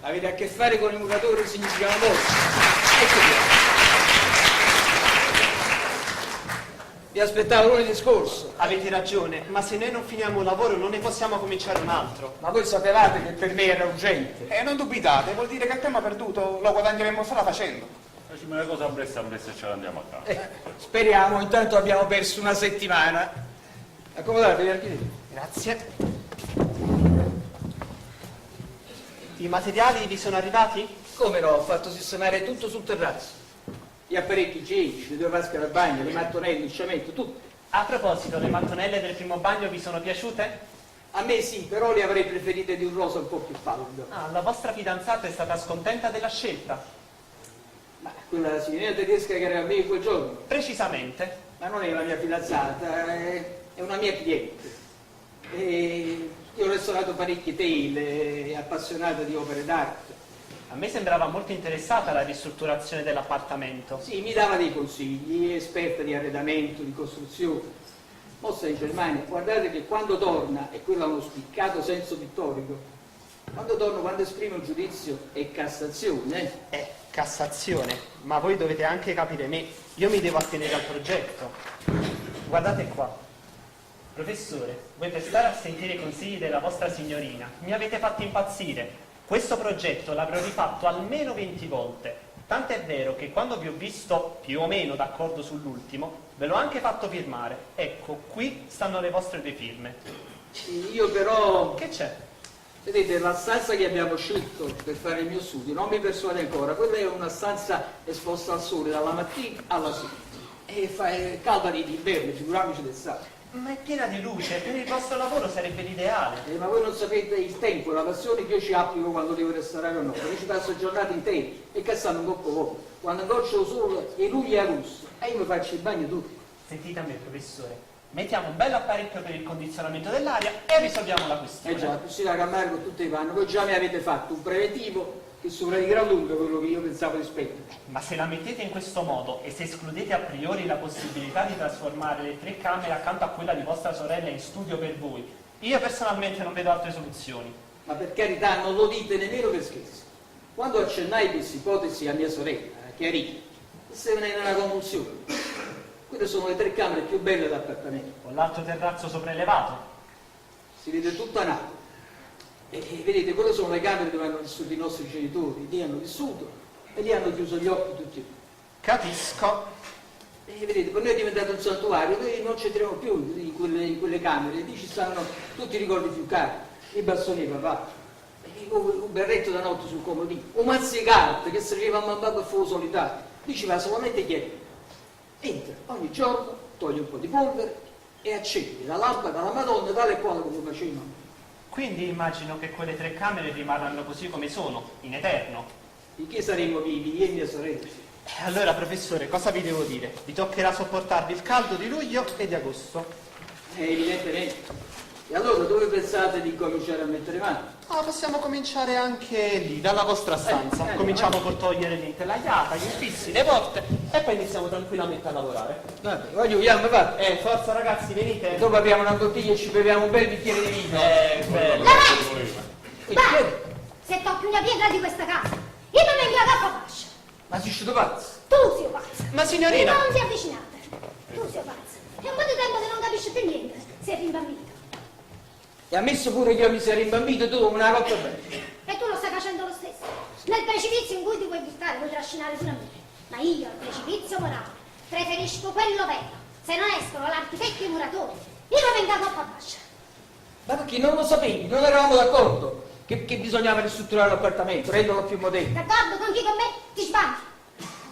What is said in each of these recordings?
Avete a che fare con i muratori, significano molto. Ecco qua. Vi aspettavo lunedì scorso. Avete ragione, ma se noi non finiamo un lavoro non ne possiamo cominciare un altro. Ma voi sapevate che per me era urgente. Non dubitate, vuol dire che il tempo perduto lo guadagneremo solo facendo. Facciamo una cosa a Brescia e ce la andiamo a casa. Speriamo, intanto abbiamo perso una settimana. Accomodatevi, architetto. Grazie. I materiali vi sono arrivati? Come no, ho fatto sistemare tutto sul terrazzo. Gli apparecchi igienici, le due vasche da bagno, le mattonelle, il sciamento, tutto. A proposito, le mattonelle del primo bagno vi sono piaciute? A me sì, però le avrei preferite di un rosa un po' più pallido. Ah, la vostra fidanzata è stata scontenta della scelta? Ma quella signorina tedesca che era a me quel giorno? Precisamente. Ma non è la mia fidanzata, è una mia cliente. E io ho restaurato parecchie tele, è appassionata di opere d'arte. A me sembrava molto interessata alla ristrutturazione dell'appartamento. Sì, mi dava dei consigli, è esperta di arredamento, di costruzione. Mossa in Germania, guardate che quando torna, e quello ha uno spiccato senso pittorico, quando esprime un giudizio è Cassazione. È Cassazione, ma voi dovete anche capire me. Io mi devo attenere al progetto. Guardate qua. Professore, voi per stare a sentire i consigli della vostra signorina mi avete fatto impazzire. Questo progetto l'avrò rifatto almeno 20 volte. Tant'è vero che quando vi ho visto più o meno d'accordo sull'ultimo, ve l'ho anche fatto firmare. Ecco, qui stanno le vostre due firme. Io però... Che c'è? Vedete, la stanza che abbiamo scelto per fare il mio studio non mi persuade ancora. Quella è una stanza esposta al sole dalla mattina alla sera. E fa calda d'inverno, figuriamoci d'estate. Ma è piena di luce, per il vostro lavoro sarebbe l'ideale. Ma voi non sapete il tempo, la passione che io ci applico quando devo restaurare un opera. Io ci passo giornate intere e cassando un coppo vuoto. Quando ingorcio il sole è luglio e agosto e io mi faccio il bagno tutto. Sentite a me, professore, mettiamo un bel apparecchio per il condizionamento dell'aria e risolviamo la questione. Già, così da calmare con tutti i panni. Voi già mi avete fatto un preventivo che sopra di gran lunga quello che io pensavo di spendere. Ma se la mettete in questo modo e se escludete a priori la possibilità di trasformare le 3 camere accanto a quella di vostra sorella in studio per voi, io personalmente non vedo altre soluzioni. Ma per carità, non lo dite nemmeno per scherzo. Quando accennai questa ipotesi a mia sorella, Chiarina, se ne è una convulsione. Quelle sono le 3 camere più belle d'appartamento. Con l'alto terrazzo sopraelevato. Si vede tutta Napoli. E vedete, quelle sono le camere dove hanno vissuto i nostri genitori, lì hanno vissuto e lì hanno chiuso gli occhi tutti e due. Capisco. E vedete, per noi è diventato un santuario, noi non ci entriamo più in quelle camere, lì ci stanno tutti i ricordi più cari, i bastoni di papà, un berretto da notte sul comodino, un mazzicato che serviva a mamma per fuoco solitario, lì ci va solamente chi è. Entra ogni giorno, toglie un po' di polvere e accende la lampada alla Madonna tale e quale come facevamo. Quindi immagino che quelle 3 camere rimarranno così come sono, in eterno. Finché saremo vivi, io e mia sorella. Allora, professore, cosa vi devo dire? Vi toccherà sopportarvi il caldo di luglio e di agosto. Evidentemente. E allora dove pensate di cominciare a mettere mano? Possiamo cominciare anche lì, dalla vostra stanza. Cominciamo col togliere l'intelaiata, gli infissi, le porte e poi iniziamo tranquillamente a lavorare. Vabbè, vogliamo, va. Forza ragazzi, venite. Dopo apriamo una bottiglia e ci beviamo un bel bicchiere di vino. Bello. Beh, se tocchi una pietra di questa casa, io non mi ingrado a fascia. Ma sei uscito pazzo? Tu sei pazzo. Ma signorina... Non ti avvicinate. Tu sei pazzo. È un po' di tempo che non capisci più niente. Sei rimbambito. E ammesso pure che io mi sia rimbambito, tu come una cotta bene. E tu lo stai facendo lo stesso. Nel precipizio in cui ti vuoi buttare, vuoi trascinare pure me. Ma io, al precipizio morale, preferisco quello vero. Se non escono l'architetto e i muratori, io lo vengo a coppa bascia. Ma perché non lo sapevi? Non eravamo d'accordo che bisognava ristrutturare l'appartamento, renderlo più moderno. D'accordo con chi con me? Ti sbagli.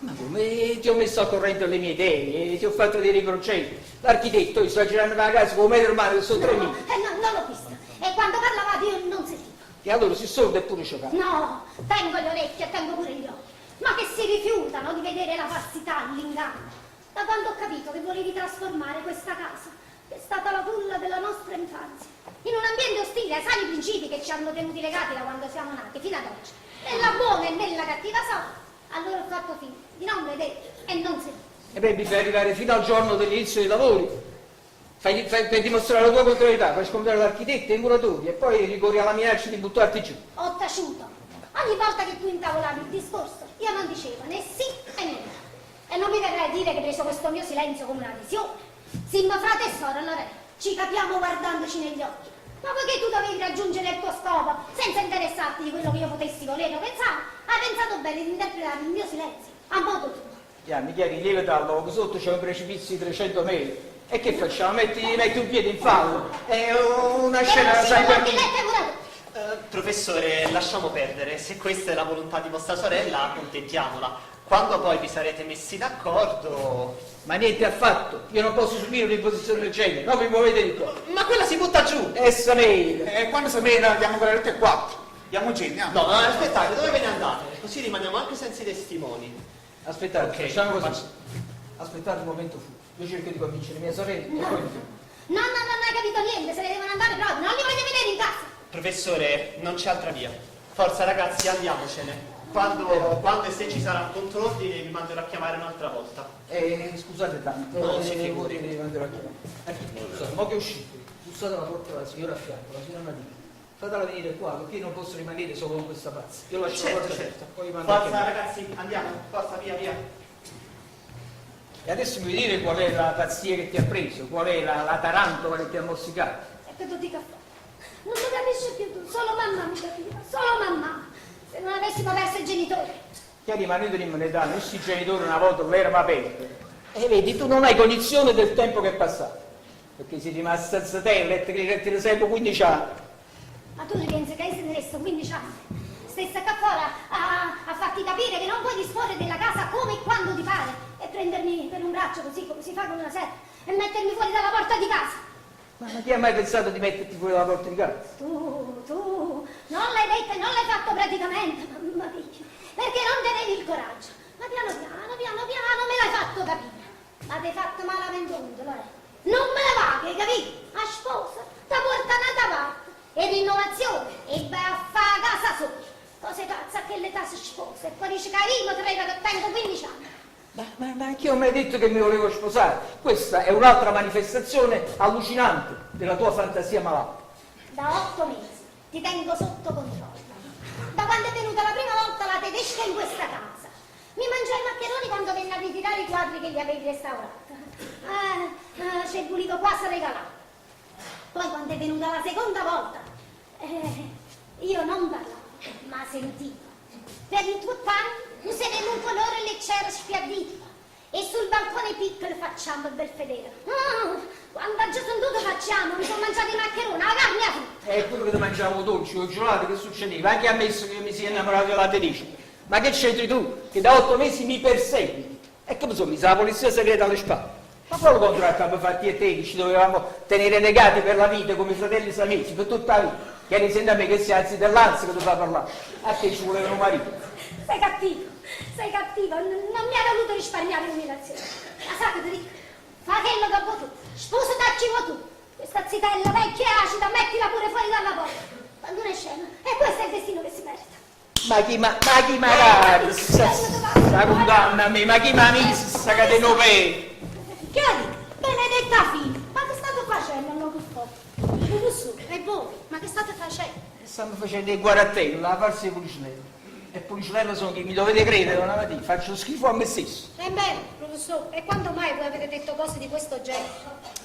Ma come ti ho messo al corrente delle mie idee, ti ho fatto vedere i progetti. L'architetto, io sto girando per la casa come metro umano che sono 3.000. No, non l'ho vista. E quando parlavate io non sentivo. E allora si sordo e pure scioccato. No, tengo le orecchie e tengo pure gli occhi. Ma che si rifiutano di vedere la falsità, l'inganno. Da quando ho capito che volevi trasformare questa casa, che è stata la culla della nostra infanzia, in un ambiente ostile ai sani principi che ci hanno tenuti legati da quando siamo nati fino ad oggi, nella buona e nella cattiva sorte, allora ho fatto finta di non vedere e non sentire. E beh, mi fai arrivare fino al giorno dell'inizio dei lavori, fai dimostrare la tua contrarietà, fai scontrare l'architetto e i muratori e poi ricorri alla minaccia di buttarti giù. Ho taciuto. Ogni volta che tu intavolavi il discorso, io non dicevo né sì né no. E non mi verrai a dire che hai preso questo mio silenzio come una visione. Siamo frate e sorelle, allora ci capiamo guardandoci negli occhi. Ma poiché tu dovevi raggiungere il tuo scopo senza interessarti di quello che io potessi volere o pensare, hai pensato bene di interpretare il mio silenzio a modo tuo. Mi chiedi, lieve dallo, che sotto c'è un precipizio di 300 metri. E che facciamo? Metti un piede in fallo. È una scena, sai per Professore, lasciamo perdere. Se questa è la volontà di vostra sorella, accontentiamola. Quando poi vi sarete messi d'accordo... Ma niente affatto, io non posso subire un'imposizione del genere, no vi muovete di qua. Ma quella si butta giù! Essa lei. E quando si vede andiamo con le rette 4. Andiamoci, andiamo. No, aspettate, dove ve ne andate? Così rimaniamo anche senza i testimoni. Aspettate, Ok, facciamo così. faccio- Aspettate un momento fu. Io cerco di convincere mia sorella e poi... No, non hai capito niente, se ne devono andare proprio, non li volete vedere in casa. Professore, non c'è altra via. Forza ragazzi, andiamocene. Quando e se ci sarà un contrordine vi manderò a chiamare un'altra volta. Scusate tanto, No, si figuri. vi manderò a chiamare. Mo che è uscito, bussate alla porta della signora a fianco, la signora Madina. Fatela venire qua, perché io non posso rimanere solo con questa pazza. Io lascio la porta aperta, poi vi mando a Forza chiamare. ragazzi, andiamo, forza, via, via. E adesso mi vuoi dire qual è la pazzia che ti ha preso, qual è la tarantola che ti ha mossicato? E che tu dica a fare? Non lo capisci più tu, solo mamma mi capiva, solo mamma. Se non avessimo perso i genitori. Chiari, ma noi tenevamo un'età, questi genitori una volta lo erano aperti. E vedi, tu non hai cognizione del tempo che è passato. Perché sei rimasto senza te, che te ne sei 15 anni. Ma tu ne pensi che se ne resto 15 anni? Stessa qua fuori a farti capire che non puoi disporre della casa come e quando ti pare e prendermi per un braccio così come si fa con una sera e mettermi fuori dalla porta di casa. Ma chi ha mai pensato di metterti fuori dalla porta di casa? Tu, non l'hai detto e non l'hai fatto praticamente, mamma mia, perché non tenevi il coraggio. Ma piano piano me l'hai fatto capire. Ma ti hai fatto malamente unto, Lorena. Non me ne va, che capito? A sposa, da porta nata parte. E l'innovazione, e vai a fare casa sola. Cose cazzo che l'età si sposa e poi dice carino, te che tengo 15 anni. Ma chi ho mai detto che mi volevo sposare? Questa è un'altra manifestazione allucinante della tua fantasia malata. Da 8 mesi ti tengo sotto controllo. Da quando è venuta la prima volta la tedesca in questa casa. Mi mangiai i maccheroni quando venne a ritirare i quadri che gli avevi restaurato. C'è pulito quasi regalato. Poi quando è venuta la seconda volta, io non parlavo, ma sentivo. Per il tuo pane mi sedevo un colore leggero sfiaddito e sul balcone piccolo facciamo il belvedere. Quando già sono tutto facciamo, mi sono mangiato i maccheroni, la carne a frutta. E quello che ti mangiavo dolci o gelati, che succedeva? Anche ammesso che io mi sia innamorato della tedesca. Ma che c'entri tu? Che da 8 mesi mi persegui. E come sono? Mi sa la polizia segreta alle spalle. Ma quello contratto abbiamo fatti e te, che ci dovevamo tenere negati per la vita come fratelli siamesi, per tutta la vita. Che risente a me che si alzi dell'ansia che ti fa parlare. A te ci voleva un marito. Sei cattivo, non mi hai voluto risparmiare l'umiliazione. Ma sai che ti dico? Fa quello che vuoi tu, sposati tu. Questa zitella vecchia e acida, mettila pure fuori dalla porta. Quando ne scena, e questo è il destino che si merita. Ma chi magari, sta condanna a me, ma chi mi ha messo sta catenopea? Che hai? Benedetta figlia, ma che state facendo? Non lo so. E voi, ma che state facendo? Stanno facendo il guarattino, la farsa di Pulicinello. E Pulcinella sono chi mi dovete credere, una mattina, faccio schifo a me stesso. Bene, professore, e quando mai voi avete detto cose di questo genere?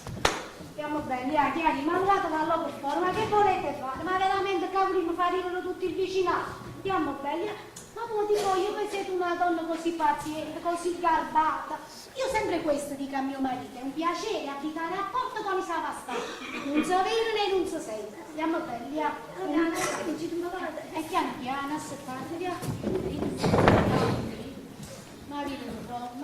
Stiamo bene, Chiari, ma andate dallo per fuori, ma che volete fare? Ma veramente cavoli mi farino tutti il vicinato. Stiamo bene, ma come dico io che siete una donna così paziente, così garbata. Io sempre questo dico a mio marito, è un piacere abitare a porto con i savastani. Non so vero né non so sente. Stiamo bene, e piano piano, aspettate, ma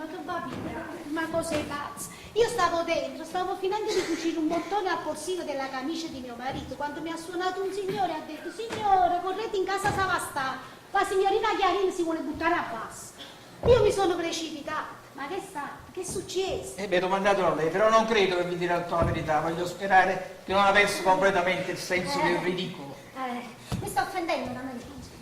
che babina, ma cos'è pazza? Io stavo dentro, stavo finendo di cucire un bottone al polsino della camicia di mio marito quando mi ha suonato un signore e ha detto: signore, correte in casa Savastà, la signorina Chiarina si vuole buttare a basso. Io mi sono precipitata, ma che sta? Che è successo? Mi hai domandato a lei, però non credo che vi dirà tutta la verità, voglio sperare che non ha perso completamente il senso del ridicolo. Mi sto offendendo da me,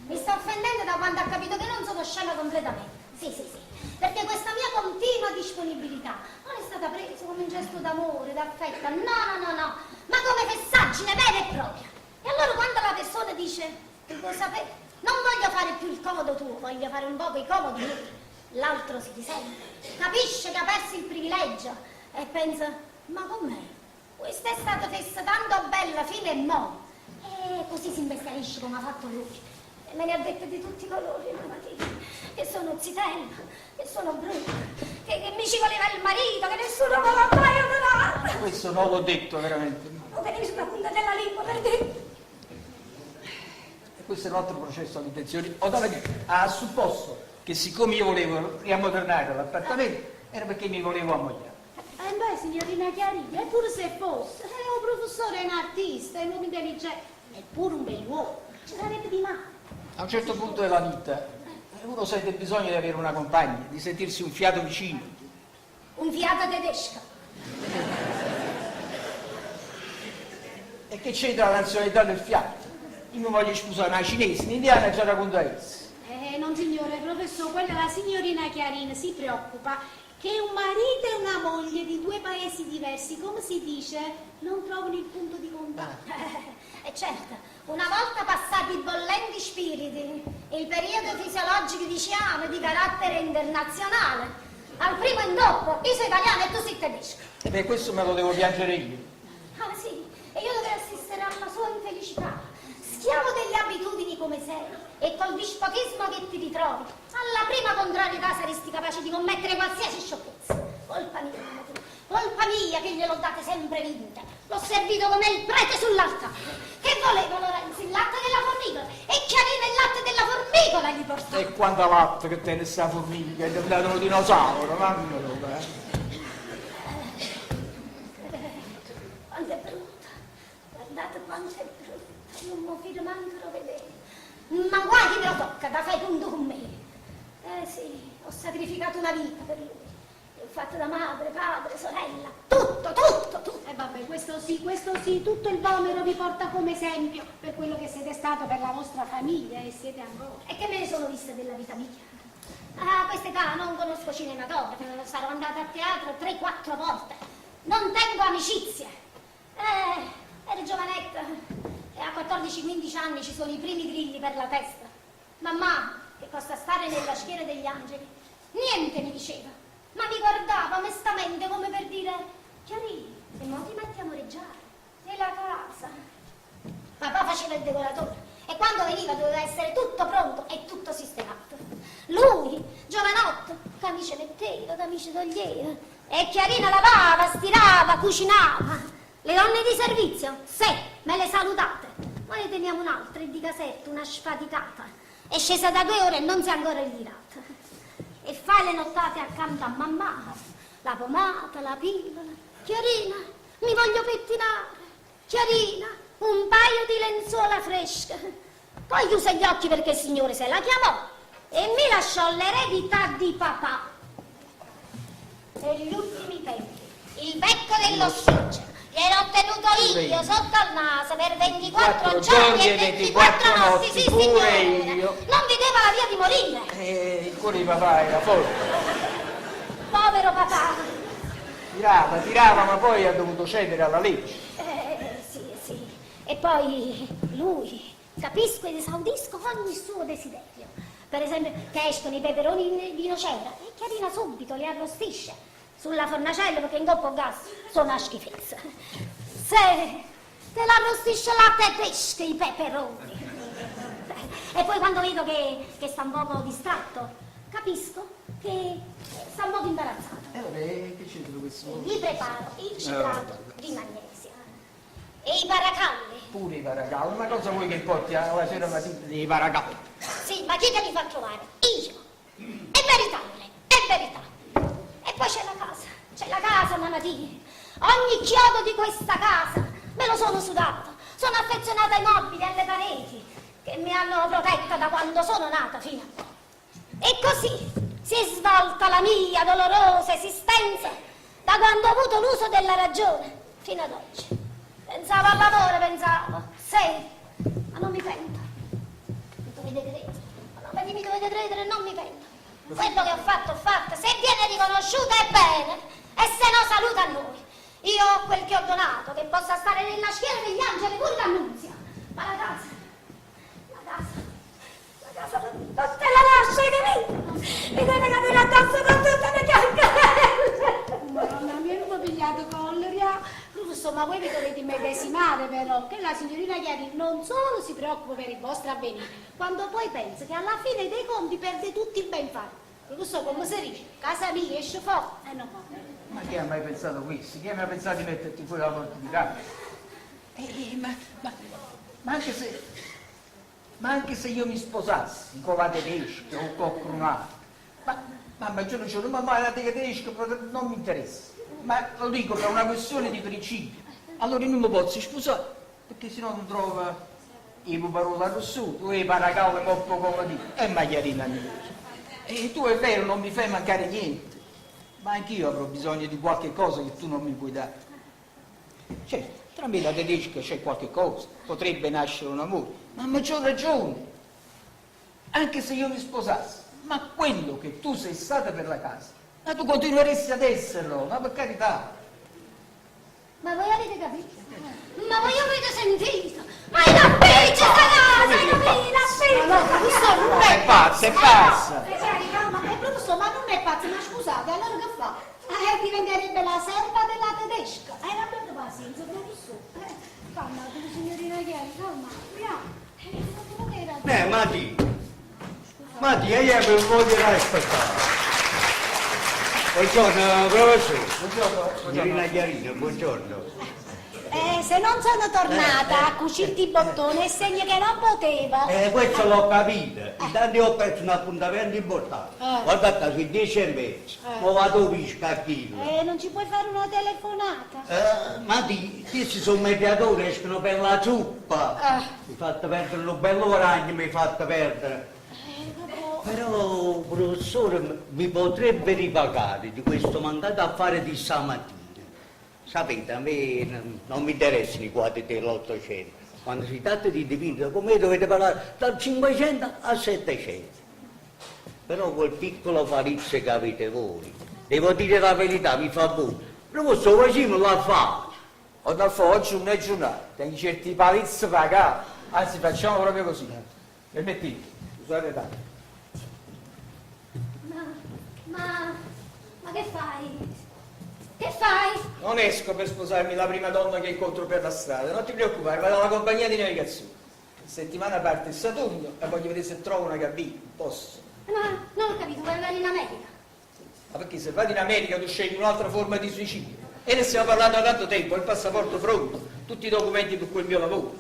mi sto offendendo da quando ha capito che non sono scema completamente. Sì. Perché questa mia continua disponibilità non è stata presa come un gesto d'amore, d'affetto, no, ma come fessaggine vera e propria. E allora quando la persona dice, vuoi sapere, non voglio fare più il comodo tuo, voglio fare un po' i comodi miei, l'altro si risente, capisce che ha perso il privilegio e pensa, ma com'è? Questa è stata festa tanto bella fino e mo'. E così si imbestialisce come ha fatto lui. E me ne ha dette di tutti i colori la mattina, che sono zitella, che sono brutta, che mi ci voleva il marito, che nessuno me l'ha mai adorato. Questo non l'ho detto veramente. Lo tenevi sulla punta della lingua per dire. E questo è un altro processo all'intenzione. Ha supposto che siccome io volevo riammodernare l'appartamento era perché mi volevo ammogliare. Beh, signorina Chiarina, eppure se fosse, un professore è un artista, è un uomo intelligente, eppure un bell'uomo, ci sarebbe di male. A un certo punto della vita uno sente bisogno di avere una compagna, di sentirsi un fiato vicino. Un fiato tedesco. E che c'entra la nazionalità del fiato? Io mi voglio sposare una cinese, un'indiana già raccontato. Non signore, professore, quella la signorina Chiarina si preoccupa che un marito e una moglie di due paesi diversi, come si dice, non trovano il punto di contatto. E certo, una volta passati i bollenti spiriti, il periodo fisiologico diciamo di carattere internazionale, al primo indoppo, io sono italiano e tu sei tedesco. E per questo me lo devo piangere io. Ah sì, e io dovrei assistere alla sua infelicità. Schiavo delle abitudini come sei e col dispotismo che ti ritrovi, alla prima contrarietà saresti capace di commettere qualsiasi sciocchezza. Colpa mia che gliel'ho date sempre vinte. L'ho servito come il prete sull'altare. Che voleva Lorenzo? Il latte della formicola. E Chiarina il latte della formicola gli portava. E quanta latte che tiene sta formica, è diventato un dinosauro, mamma mia. Quanto è brutta. Guardate quanto è brutta. Non mi fido manco a vedere. Ma guai che me lo tocca, da fai punto con me. Sì, ho sacrificato una vita per lui. L'ho fatto da madre, padre, sorella, tutto. E vabbè, questo sì, tutto il vomero vi porta come esempio per quello che siete stato per la vostra famiglia e siete ancora. E che me ne sono vista della vita mia? A questa età non conosco cinematografi, sarò andata a teatro 3-4 volte. Non tengo amicizie. Ero giovanetta e a 14-15 anni ci sono i primi grilli per la testa. Mamma, che costa stare nella schiera degli angeli, niente mi diceva, ma mi guardava mestamente come per dire: Chiarina, se non ti metti a moreggiare, nella casa. Papà faceva il decoratore e quando veniva doveva essere tutto pronto e tutto sistemato. Lui, giovanotto, camice metteva, camice toglieva, e Chiarina lavava, stirava, cucinava. Le donne di servizio, se me le salutate, ma ne teniamo un'altra di casetto, una sfaticata, è scesa da 2 ore e non si è ancora ritirata. E fa le nottate accanto a mamma, la pomata, la pillola. Chiarina, mi voglio pettinare. Chiarina, un paio di lenzuola fresche. Poi chiuse gli occhi perché il signore se la chiamò e mi lasciò l'eredità di papà. Negli ultimi tempi, il becco dell'ossigeno gliel'ho tenuto io sotto al naso per 24 giorni e 24 notti, sì signore. Io. Non vedeva la via di morire. Il cuore di papà era forte. Povero papà. Tirava, ma poi ha dovuto cedere alla legge. Sì. E poi lui, capisco ed esaudisco ogni suo desiderio. per esempio, che escono i peperoni di nocera, e Chiarina subito li arrostisce sulla fornacella perché in coppa gas sono una schifezza. Se te l'arrostisce latte e pesce i peperoni. E poi quando vedo che sta un poco distratto, capisco che sta un poco imbarazzato. Che c'entra questo? Gli preparo il citrato di magnesia e i paracalli. Pure i paracalli, ma cosa vuoi che porti alla sera mattina dei paracalli? Sì, ma chi te li fa trovare? Io. È veritabile, è verità. E poi c'è la casa, Manatini. Ogni chiodo di questa casa me lo sono sudato. Sono affezionata ai mobili, alle pareti, che mi hanno protetta da quando sono nata fino a poi. E così si è svolta la mia dolorosa esistenza da quando ho avuto l'uso della ragione fino ad oggi. Pensavo al lavoro, pensavo, ma non mi pento. Mi dovete credere, ma mi dovete credere, non mi pento. Quello che ho fatto, se viene riconosciuto è bene, e se no saluta a noi. Io ho quel che ho donato, che possa stare nella schiera degli angeli, pure l'annunzia. Ma la casa non te la lascio che mi deve cadere addosso con tutte le caccarelle. Mamma mia, non mi ho pigliato collera. Insomma, voi vi dovete immedesimare però, che la signorina Chiari non solo si preoccupa per il vostro avvenire, quando poi pensa che alla fine dei conti perde tutto il ben fatto. Non so come si dice, casa mia, esce fuori, e non va bene. Ma chi ha mai pensato questo? Chi ha mai pensato di metterti fuori la porta di casa? Ma anche se io mi sposassi con la tedesca o con qualcun altro, ma giuro, ma la tedesca non mi interessa. Ma lo dico per una questione di principio. Allora io non mi posso sposare, perché sennò non trova i puparola rossuti o i paracalli molto comodi. E Chiarina mia. E tu è vero, non mi fai mancare niente, ma anch'io avrò bisogno di qualche cosa che tu non mi puoi dare. Certo, tra me e la tedesca c'è qualche cosa, potrebbe nascere un amore, ma a maggior ragione, anche se io mi sposassi, ma quello che tu sei stata per la casa, ma tu continueresti ad esserlo, ma per carità. Ma voi avete capito? Ma voi avete sentito? Ma è la peccia sta casa, hai capito? La peccia! Ma no, questo non È pazza, è pazza! calma, è professore, ma non è pazzo, ma scusate, allora che fa? Diventerebbe la serva della tedesca. Abbiate pazienza, professore. Calma, signorina Chiari, calma, andiamo. Matti, io mi voglio aspettare. Buongiorno, professore. Buongiorno. Signorina Chiarina, buongiorno. Se non sono tornata a cucirti i bottoni è segno che non potevo. Questo l'ho capito. Intanto ho perso un appuntamento importante. Guardate, sono 10:30. Mo vado visca a chilo. Non ci puoi fare una telefonata? Matti, questi sono mediatori, escono per la zuppa. Mi fate perdere un bello ragno, mi fate perdere. Però, professore, mi potrebbe ripagare di questo mandato a fare di stamattina. Sapete, a me non mi interessano i quadri dell'Ottocento. Quando si tratta di dipingere, come dovete parlare dal 500 al 700. Però quel piccolo farizzo che avete voi, devo dire la verità, mi fa buono. Però questo vicino la fa. Oggi non è giornata, tengo certi palizzi pagati, anzi facciamo proprio così. Permettete, scusate tanto. Ma che fai? Che fai? Non esco per sposarmi la prima donna che incontro per la strada, non ti preoccupare, vado alla compagnia di navigazione. Settimana parte il Saturno e voglio vedere se trovo una cabina, posso. Ma non ho capito, vuoi andare in America? Ma perché se vado in America tu scegli un'altra forma di suicidio? E ne stiamo parlando da tanto tempo, ho il passaporto pronto, tutti i documenti per quel mio lavoro.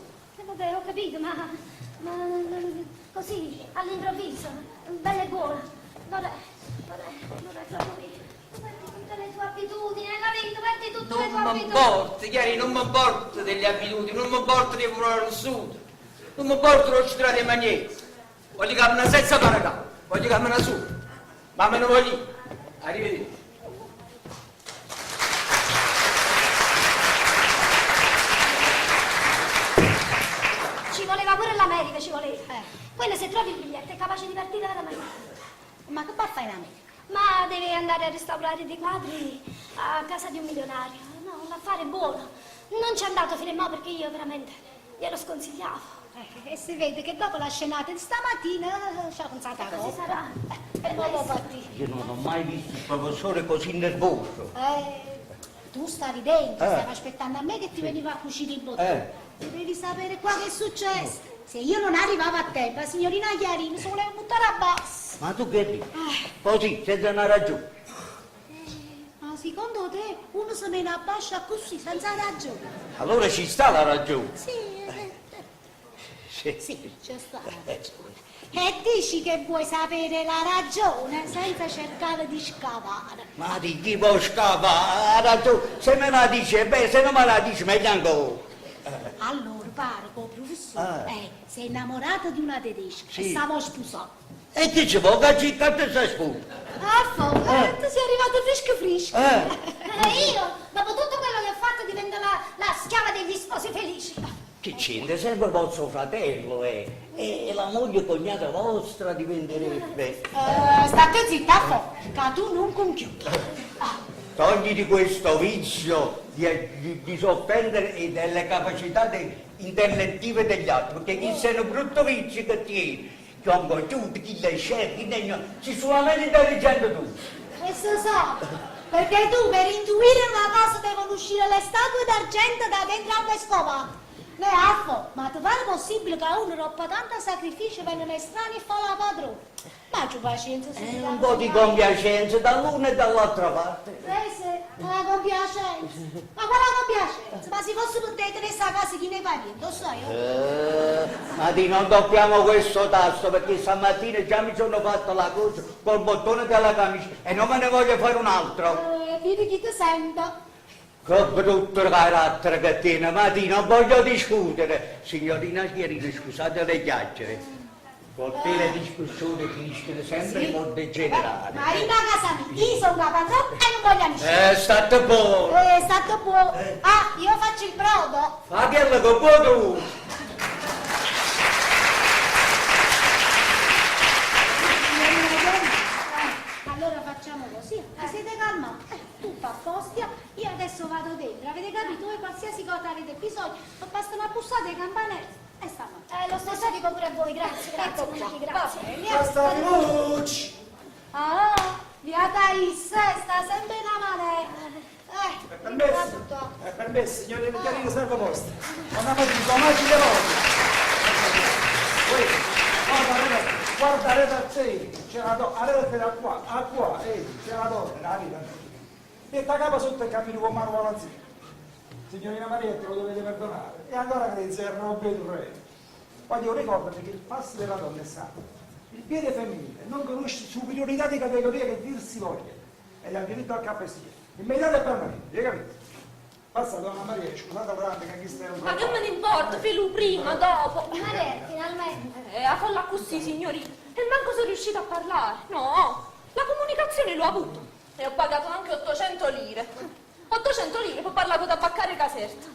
Vabbè, ho capito, ma così, all'improvviso, bella e buona. Vorrei proprio via. Tutte le tue abitudini, nella vita, perdi tutte le tue Non mi abitudini. importa, Chiari, non mi importa delle abitudini, non mi importa di curare il sud, non mi importa lo città dei magneti. Voglio che una senza paracao, voglio che una su, ma me ne voglio. Arrivederci. Ci voleva pure l'America, ci voleva. Quello se trovi il biglietto è capace di partire veramente. Ma che fai in America? Ma deve andare a restaurare dei quadri a casa di un milionario. No, un affare buono. Non ci è andato fino a mo' perché io veramente glielo sconsigliavo. E si vede che dopo la scenata di stamattina c'ha pensato a Così sarà. E non lo fatti. Io non ho mai visto il professore così nervoso. Tu stavi dentro, stavi aspettando a me che ti veniva a cucire il bottone. Tu devi sapere qua che è successo. Se io non arrivavo a tempo, la signorina Chiarina si voleva buttare a basso. Ma tu che dici? Così, senza una ragione. Ma secondo te uno se ne abbascia così, senza ragione? Allora ci sta la ragione. Sì, c'è sta. E dici che vuoi sapere la ragione senza cercare di scavare. Ma di chi può scavare? Ha ragione. Se me la dice, beh, se non me la dice, meglio ancora. Allora, pare che il professore si è innamorato di una tedesca Sì. e stava sposando. E che ci vuoi che ci cante sta sputa? Tu sei arrivato fresco. Io, dopo tutto quello che ho fatto, divento la schiava degli sposi felici. Che c'entra? Sempre vostro fratello, e la moglie cognata vostra diventerebbe. State zitta, che tu non compiuti. Togliti questo vizio di soffendere e delle capacità intellettive degli altri, perché chi sei un brutto vizio che tieni, Chiongo giù, chi le sceglie, chi ne si solamente intelligente tu. Questo so, perché tu per intuire una cosa devono uscire le statue d'argento da dentro al vescovo. Ma ti pare possibile che uno dopo tanto sacrificio vengano estranei e fa la padrona? Ma c'è pazienza, signora. Un po' di compiacenza dall'una e dall'altra parte. La compiacenza. Ma quale compiacenza? Ma se fosse per te tenere a casa chi ne parli, lo so io. Ma di non tocchiamo questo tasto perché stamattina già mi sono fatto la cosa col bottone della camicia e non me ne voglio fare un altro. Vedi chi ti sento. Che brutto carattere che tiene, ma di non voglio discutere. Signorina Chiarina, scusate le chiacchiere. Con te le discussioni finiscono sempre in modo degenerare. Ma in casa mia, io sono una padrona e non voglio amicizia. State buono. È stato buono. Io faccio il brodo. Ma che è che vuoi tu? Allora facciamo così, siete calmati, tutto a posto, io adesso vado dentro, avete capito? Voi qualsiasi cosa avete bisogno, basta una bussata ai campanelli e stanno. Lo stesso dico pure a voi, grazie, monachi, grazie. Basta luce! Via Thais, sta sempre in manetta. È permesso, signorina Chiarina, serve vostra. Andiamo di tomati le guarda le tazzine, c'è la donna, arrivate da qua, c'è la donna, la vita. E sta capa sotto il cammino con mano alla zia. Signorina Marietta, lo dovete perdonare. E allora che se robe il re. Voglio ricordare che il passo della donna è sacro. Il piede femminile non conosce superiorità di categoria che dir si voglia. E ha diritto al cappestino. Immediato e permanente, hai capito? Passa donna Maria, scusate grande che qui stai un po'. Ma che me ne importa, filo prima, dopo. Maria, finalmente. A farla così, signorina. E manco sono riuscita a parlare. No, la comunicazione l'ho avuto. E ho pagato anche 800 lire. 800 lire per parlare da Baccare Caserta.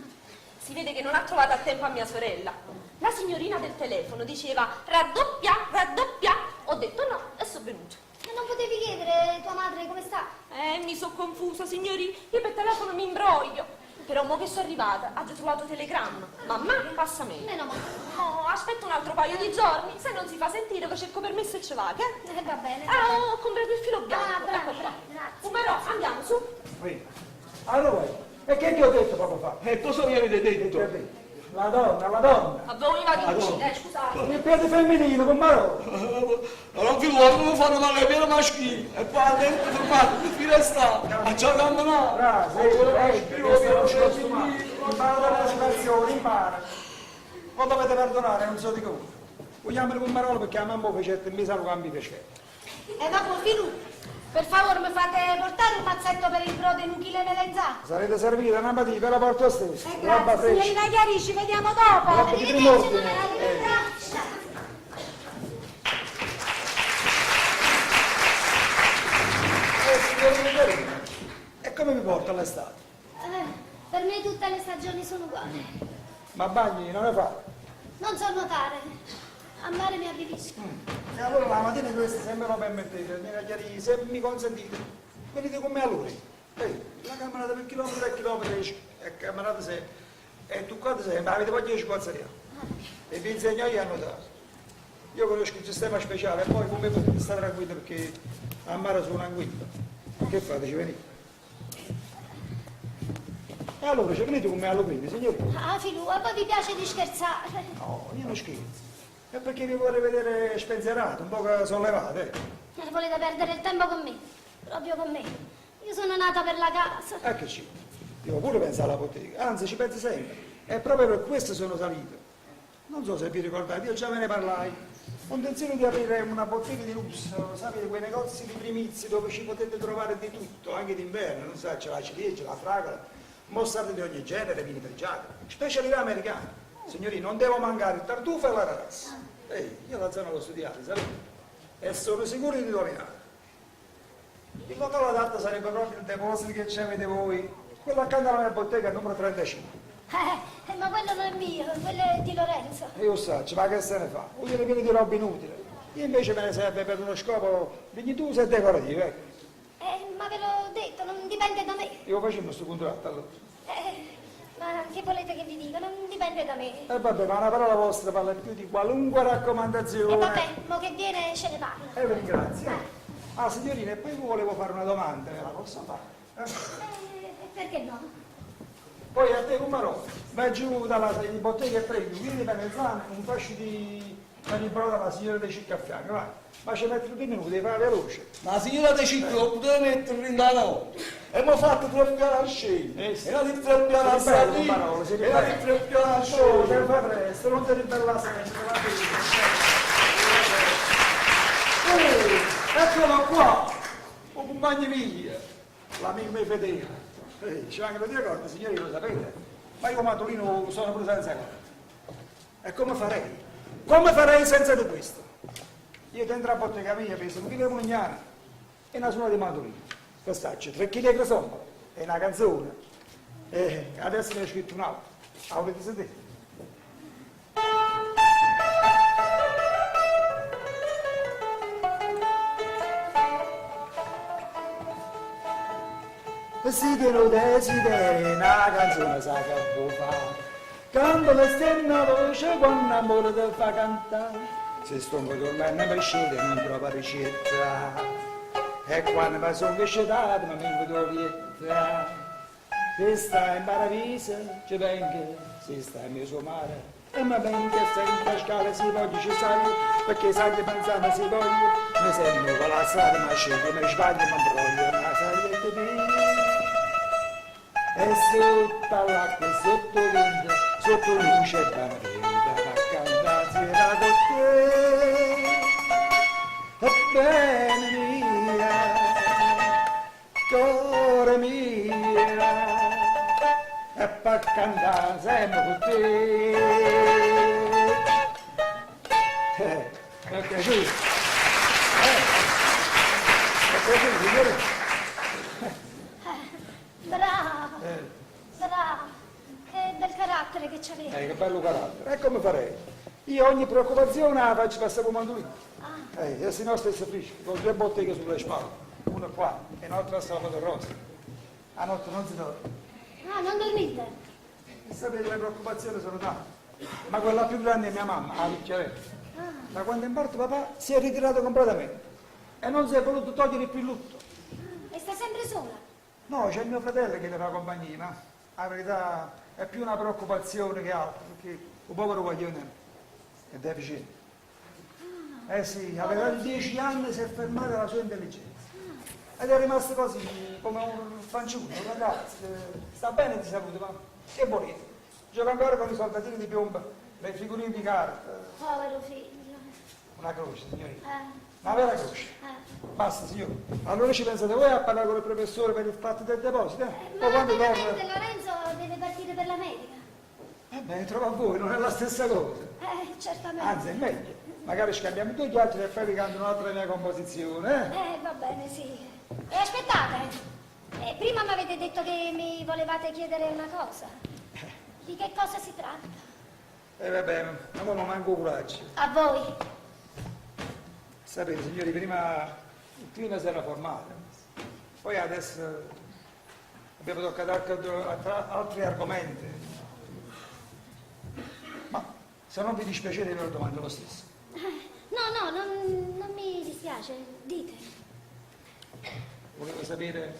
Si vede che non ha trovato a tempo a mia sorella. La signorina del telefono diceva raddoppia, raddoppia. Ho detto no e sono venuta. E non potevi chiedere tua madre come sta? Mi sono confusa, signorina. Io per telefono mi imbroglio. Però mo che sono arrivata, ha già trovato telegramma. Mamma, passa me. Meno male. No, aspetta un altro paio di giorni. Se non si fa sentire, che cerco permesso e ce va, che? Va bene. Ho comprato il filo bianco. brava, Ecco qua. grazie. Però andiamo su. Allora, e che ti ho detto poco fa? Cosa mi avete detto? La donna. A voi va di uscire, scusate. Il piede femminile, con mano. Non vi vuole, non fanno male ai piedi maschili. E poi dentro fermate, che fine sta? A giocare no. Impara dalla situazione, impara. Non dovete perdonare, non so di come. Vogliamo con Marolo perché a mamma fece e mi sa che mi piace. E dopo filo. Per favore mi fate portare un mazzetto per il brodo in un chilo e mezz'anno. Sarete servite una mattina per la porta stessa. Roba Grazie, fresca. signorina Chiari, ci vediamo dopo. Roba di primo ordine. Signorina Chiarina, e come mi porta l'estate? Per me tutte le stagioni sono uguali. Ma bagni non ne fa? Non so nuotare. A mare mi avvilisco. E allora la mattina questa se me lo permettete, signorina Chiarina, se mi consentite, venite con me a lui. La camminata per chilometri e chilometri, e camminata se... E tu quanto sei? Ma avete poi 10 cozzerie? e vi insegno io a nuotare. Io conosco un sistema speciale e poi come potete stare tranquilli perché a mare sono una guida. Che fate? Ci venite? E allora ci venite con me allo primo, signorina? Ah, figliuolo, poi vi piace di scherzare. No, io non scherzo. È perché vi vorrei vedere spensierato, un po' sollevato, Volete perdere il tempo con me? Proprio con me? Io sono nata per la casa. Eccoci. Devo pure pensare alla bottega, anzi ci penso sempre. E proprio per questo sono salito. Non so se vi ricordate, io già ve ne parlai. Ho intenzione di aprire una bottega di lusso, sapete, quei negozi di primizi dove ci potete trovare di tutto, anche d'inverno, non so, c'è la ciliegia, la fragola, mostarde di ogni genere, vini pregiati, specialità americane. Signori, non devo mancare il tartufo e l'ananas. Io la zona l'ho studiata, sapete? E sono sicuro di dominare. Il locale adatto sarebbe proprio il deposito che ci avete voi, quello accanto alla mia bottega, il numero 35. Ma quello non è mio, quello è di Lorenzo. Io so, ma che se ne fa? Vuol dire pieno di roba inutile. Io invece me ne serve per uno scopo dignitoso e decorativo, ecco. Ma ve l'ho detto, non dipende da me. Io facciamo questo contratto allora. Ma che volete che vi dica? Non dipende da me. E vabbè, ma una parola vostra parla più di qualunque raccomandazione. E vabbè, mo che viene ce ne parla. Vi ringrazio. Ah, signorina, e poi volevo fare una domanda, la posso fare? Perché no? Poi a te come no? Vai giù dalla bottega e prendi, vieni per mezz'anno, un fascio di broda alla signora dei Cicca a fianco, vai. Ma ci metti 2 minuti, fai veloce. Ma la signora De Cicco lo poteva mettere in da notte. E mi ha fatto 3 piani a scena. E la di 3 piani a salire. E la di 3 piani a Oh, scena. te fai presto, non ti ribella sempre, te la devi. Eccolo qua, un compagno mio, l'amico mio fedele. Ci vengono due cose, signori, lo sapete? Ma io Matulino sono pure senza corda. E come farei? Come farei senza di questo? Io dentro la bottega mia penso un chilo di mugnana e una suona di Matulino. Quest'accio, 3 kg di somma e una canzone. E adesso ne ho scritto un'altra. Avrete sentito? Desidero desideri, una canzone sa che può fare. Canta la stella voce quando amore ti fa cantare. Se sto dormendo per scegliere non trovo ricetta. E quando mi sono cresciutato mi vengo vieta. Se stai in paradiso ci vengo, se stai in mio suo mare. E mi vengo sempre a scala si voglio ci sali, perché sai che pensare si voglio. Mi sento con la strada ma scendo, mi sbaglio ma broglio, ma sai che ti e sotto all'acqua, sotto vento, sotto luce e bandiera, a cantare era con te. E bene mia, cuore mia, e per cantare sempre con te. Mi è piaciuto? Mi è piaciuto, signore? Bravo, bravo, che bel carattere che c'avete. Che bello carattere. E come farei? Io ogni preoccupazione la faccio passare come mandolino. E se no stesso frisco, con 2 botteghe sulle spalle, una qua e un'altra a Salvatore Rosa. A notte non si dorme. Ah, non dormite? E sapete, le preoccupazioni sono tante. Ma quella più grande è mia mamma, la Picchiarella. Da quando è morto papà si è ritirato completamente e non si è voluto togliere più il lutto. E sta sempre sola? No, c'è il mio fratello che le fa compagnia, ma la verità è più una preoccupazione che altro, perché un povero guaglione è deficiente. Eh sì, aveva 10 anni e si è fermata la sua intelligenza. Ed è rimasto così, come un fanciullo, un ragazzo, sta bene di salute, ma che volete? Gioca ancora con i soldatini di piombo, le figurine di carta. Povero figlio. Una croce, signorina. Una vera croce. Basta, signore. Allora ci pensate voi a parlare con il professore per il fatto del deposito, Ma Poi quando veramente torna... Lorenzo deve partire per l'America. Beh, trova a voi, non è la stessa cosa. Certamente. Anzi, è meglio. Magari scambiamo 2 chiacchiere e poi vi canto un'altra mia composizione, Va bene, sì. E aspettate, prima mi avete detto che mi volevate chiedere una cosa. Di che cosa si tratta? vabbè, ma ora non manco coraggio. A voi. Sapete, signori, prima il clima si era formato, poi adesso abbiamo toccato altri argomenti. Ma Se non vi dispiacete ve lo domando lo stesso. No, non mi dispiace, dite. Volevo sapere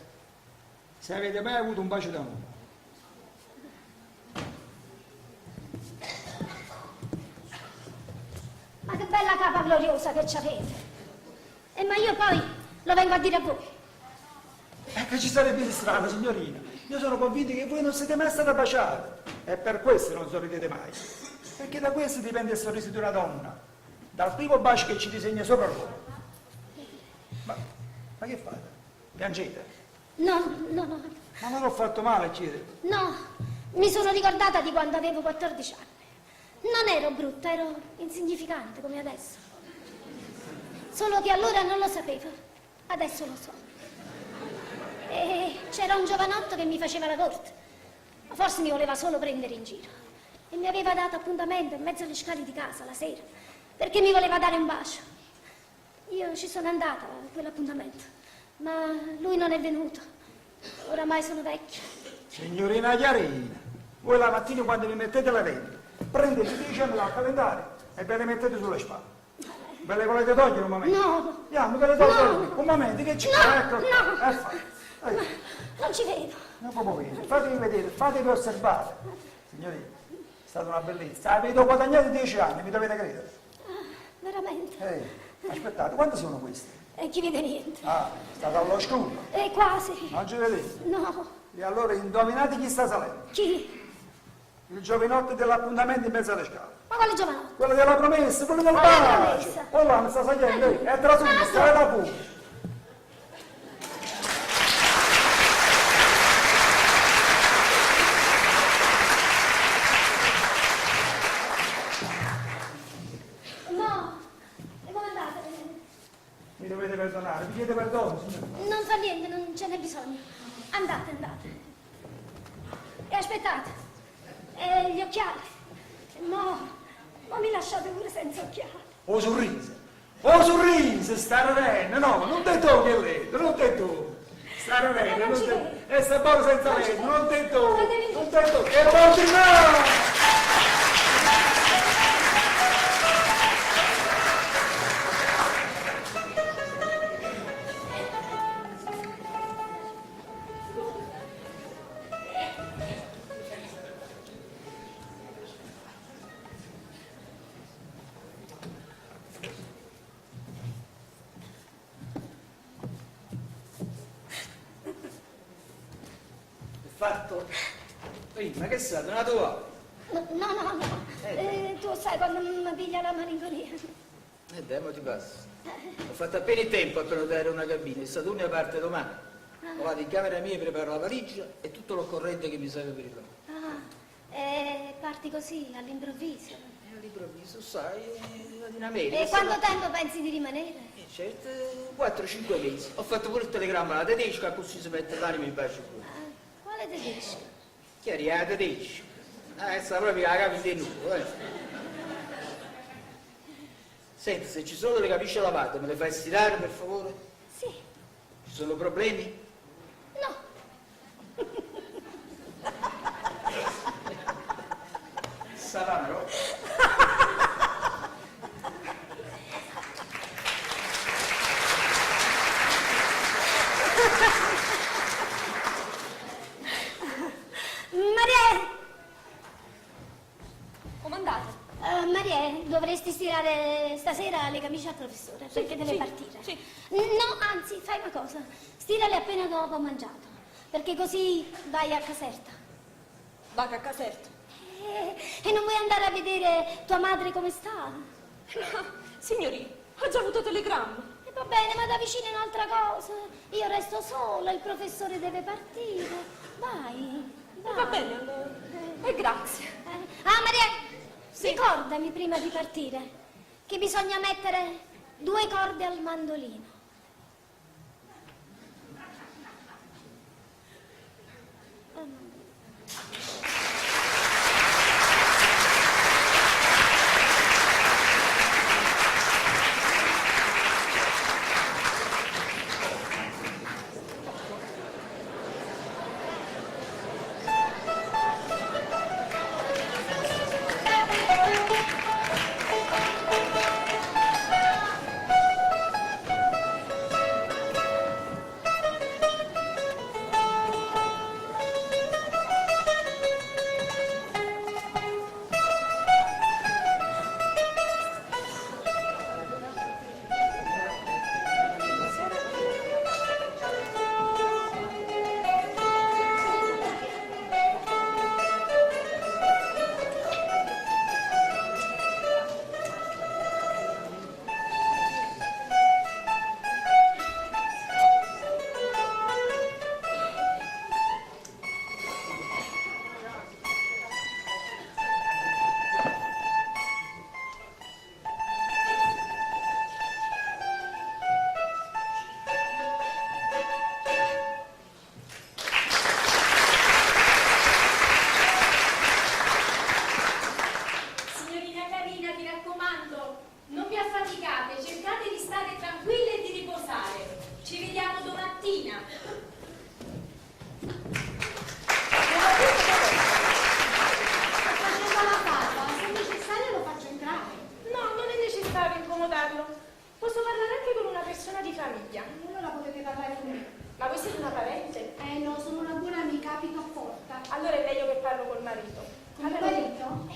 se avete mai avuto un bacio d'amore. Ma che bella capa gloriosa che c'avete. Ma io poi lo vengo a dire a voi. Che ci sarebbe di strano, signorina. Io sono convinto che voi non siete mai stata baciata. E per questo non sorridete mai. Perché da questo dipende il sorriso di una donna. Dal primo bacio che ci disegna sopra l'uomo. Ma che fate? Piangete? No. Ma non ho fatto male, chiede. No, mi sono ricordata di quando avevo 14 anni. Non ero brutta, ero insignificante come adesso. Solo che allora non lo sapevo, adesso lo so. E c'era un giovanotto che mi faceva la corte, ma forse mi voleva solo prendere in giro. E mi aveva dato appuntamento in mezzo alle scale di casa la sera, perché mi voleva dare un bacio. Io ci sono andata a quell'appuntamento, ma lui non è venuto. Oramai sono vecchia. Signorina Chiarina, voi la mattina quando vi mettete le venti, prendete 10 anni dal calendario e ve le mettete sulle spalle. Ve le volete togliere un momento? No. Andiamo, ve le togliere. No. Un momento, che ci No, ecco. no. Non ci vedo. Non proprio bene. Fatevi vedere, fatevi osservare. Signorina, è stata una bellezza. Avete guadagnato 10 anni, mi dovete credere. Veramente. Aspettate, quanti sono questi? E chi vede niente. State allo scuro. Quasi. Non ci vedete? No. E allora indovinate chi sta salendo? Chi? Il giovinotto dell'appuntamento in mezzo alle scale. Ma quale giovanotto? Quello della promessa, quello del Quale bacio. promessa? Quello là, mi sta salendo, è tra su, sta da pure. No. E come andate? Mi dovete perdonare, vi chiedo perdono, signore. Non fa niente, non ce n'è bisogno. Andate. E aspettate. E gli occhiali? No, ma mi lasciate pure senza occhiali. O sorriso, stare bene, no, non te togli il letto, non te togli. Stare bene, non non ci te vedo. e sta buono senza Non ci letto, vedo. non te togli, Fatevi- non te togli, e porti no! Fatto? Ehi, ma che sei? Una tua? No. Tu sai quando mi piglia la malinconia. Dai, mo ti passo. Ho fatto appena il tempo a prenotare una cabina, e Saturno parte domani. Vado in camera mia, preparo la valigia e tutto l'occorrente che mi serve per il lavoro. E parti così, all'improvviso. E all'improvviso, sai, vado in America. E quanto tempo pensi di rimanere? Certo, 4-5 mesi. Ho fatto pure il telegramma alla tedesca, così si mette l'anima in pace pure. Quale tedesco? Chi è la tedesca? Sta proprio la capi di nuovo, Senti, se ci sono le camicie lavate, me le fai stirare per favore? Sì. Ci sono problemi? No. Saranno? Comandate. Maria, dovresti stirare stasera le camicie al professore perché deve sì, partire. sì. No, anzi, fai una cosa. Stirale appena dopo mangiato, perché così vai a Caserta. Vado a Caserta. E non vuoi andare a vedere tua madre come sta? No, signorina, ho già avuto telegramma. E va bene, ma da vicino è un'altra cosa. Io resto sola, il professore deve partire. Vai. Va bene, allora. E grazie. Maria, ricordami prima di partire che bisogna mettere 2 corde al mandolino. voi siete una parente? No, sono una buona amica, abito a Porta. Allora è meglio che parlo col marito. Con il marito?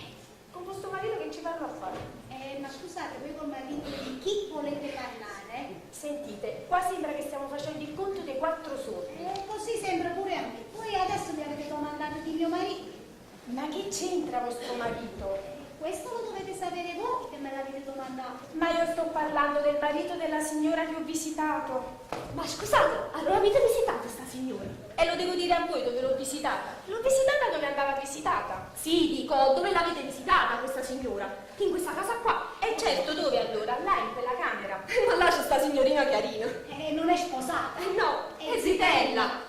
Con questo marito che ci parlo a fare. Ma scusate, voi col marito di chi volete parlare? Sentite, qua sembra che stiamo facendo il conto dei 4 soldi. Così sembra pure a me. Voi adesso mi avete domandato di mio marito. Ma che c'entra vostro marito? Questo lo dovete sapere voi che me l'avete domandato. Ma io sto parlando del marito della signora che ho visitato. Ma scusate, allora avete visitato sta signora? E lo devo dire a voi dove l'ho visitata. L'ho visitata dove andava visitata. Sì, dico, dove l'avete visitata questa signora? In questa casa qua? E certo, dove allora? Là, in quella camera. Ma là c'è sta signorina Chiarina. Non è sposata. No, è zitella.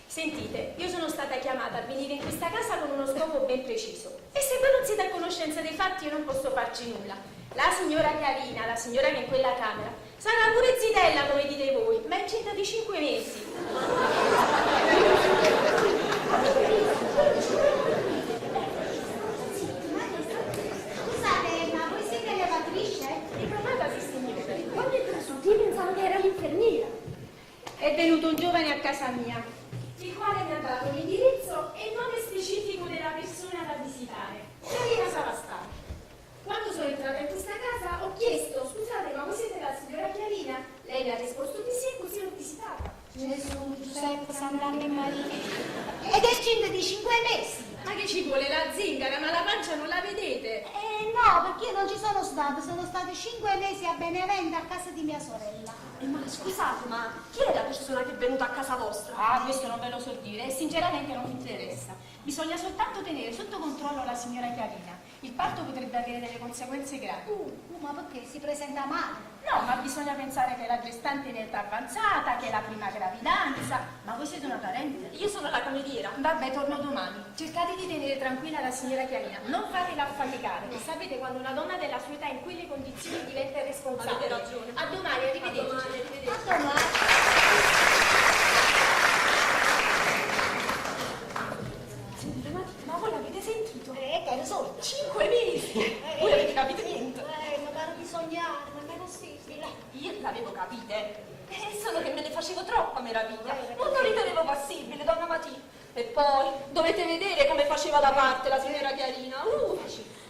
Sentite, io sono stata chiamata a venire in questa casa con uno scopo ben preciso. E se voi non siete a conoscenza dei fatti io non posso farci nulla. La signora Chiarina, la signora che è in quella camera, sarà pure zitella come dite voi, ma è incinta di 5 mesi. Scusate, ma voi siete mia Patricia? Diplomata sì signore. Quando è venuto io pensavo che era l'infermiera. È venuto un giovane a casa mia, il quale mi ha dato l'indirizzo e il nome specifico della persona da visitare. Chiarina sarà stata. Quando sono entrata in questa casa ho chiesto, scusate, ma voi siete la signora Chiarina? Lei mi ha risposto di sì e così l'ho visitata. Gesù, Giuseppe, Sant'Anna e Maria. Ed è incinta di 5 mesi. Ma che ci vuole la zingara? Ma la pancia non la vedete? No, perché io non ci sono stata state 5 mesi a Benevento a casa di mia sorella. Ma scusate, ma chi è la persona che è venuta a casa vostra? Ah, questo non ve lo so dire e sinceramente non mi interessa. Bisogna soltanto tenere sotto controllo la signora Chiarina. Il parto potrebbe avere delle conseguenze gravi. Ma perché si presenta male? No, ma bisogna pensare che la gestante è in età avanzata, che è la prima gravidanza. Ma voi siete una parente? Io sono la cameriera. Vabbè, torno domani. Cercate di tenere tranquilla la signora Chiarina. Non fatela affaticare. E sapete, quando una donna della sua età in quelle condizioni diventa irresponsabile. Avete ragione. A domani, arrivederci. A domani. Ma voi l'avete sentito? Che ero sorda. 5 mesi! Voi avete capito niente? Ma pare di sognare, ma non è possibile. Io l'avevo capite. Solo che me ne facevo troppa meraviglia. Non lo ritenevo passibile da una mattina. E poi dovete vedere come faceva da parte la signora Chiarina.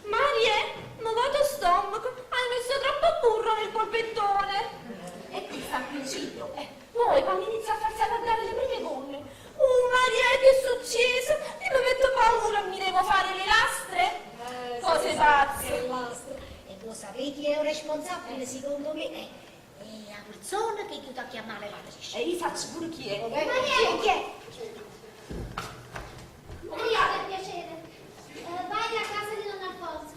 Marie, non vado stomaco, hai messo troppo burro nel polpettone. E qui sta il principio. Poi quando inizia a farsi allargare le prime gonne. Maria, che è successo? Io mi metto paura, mi devo fare le lastre? Cose pazze. E voi sapete chi è il responsabile, secondo me? È la persona che aiuta a chiamare la Patricia. E io faccio pure chi è. Maria, chi è? Maria, per piacere, vai a casa di Don Alfonso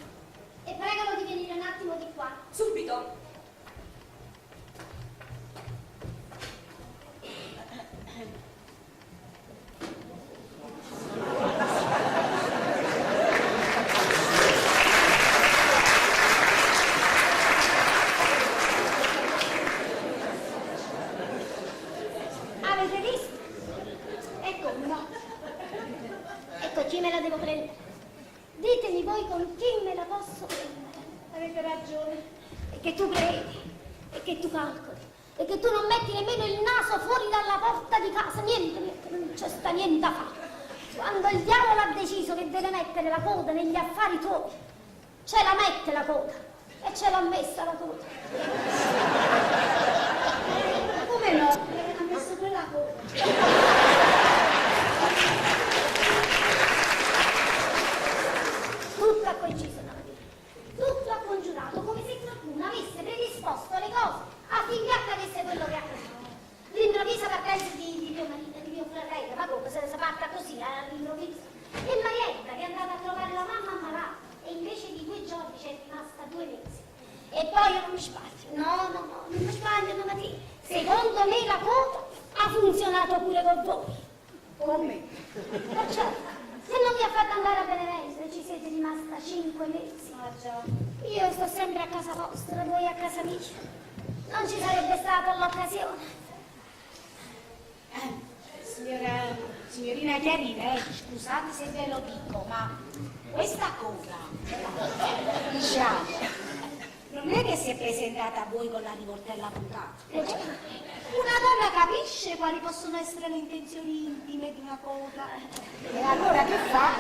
e pregalo di venire un attimo di qua. Subito. Avete visto? E come no? Ecco, chi me la devo prendere? Ditemi voi con chi me la posso prendere. Avete ragione. E che tu credi, e che tu calcoli, e che tu non metti nemmeno il naso fuori dalla porta di casa. Niente, non c'è sta niente da fare. Quando il diavolo ha deciso che deve mettere la coda negli affari tuoi, ce la mette la coda. E ce l'ha messa la coda. Come no? Ha messo quella coda. Tutto ha coinciso una mattina, tutto ha congiurato, come se qualcuno avesse predisposto le cose affinché accadesse quello che accadeva. L'improvvisa partenza di mio marito, di mio fratello, ma come se ne parta così all'improvviso. E Marietta che è andata a trovare la mamma ammalata e invece di 2 giorni c'è rimasta 2 mesi. E poi io non mi sbaglio, no, non mi sbaglio, mamma mia. Secondo me la coda ha funzionato pure con voi. Con me? Certo. Se non vi ha fatto andare a Benevento e ci siete rimasta 5 mesi. Ah già. Io sto sempre a casa vostra, voi a casa mia. Non ci sarebbe stata l'occasione. Signorina Chiarina, scusate se ve lo dico, ma questa cosa, diciamo, non è che si è presentata a voi con la rivoltella puntata. Una donna capisce quali possono essere le intenzioni intime di una cosa. E allora che fa?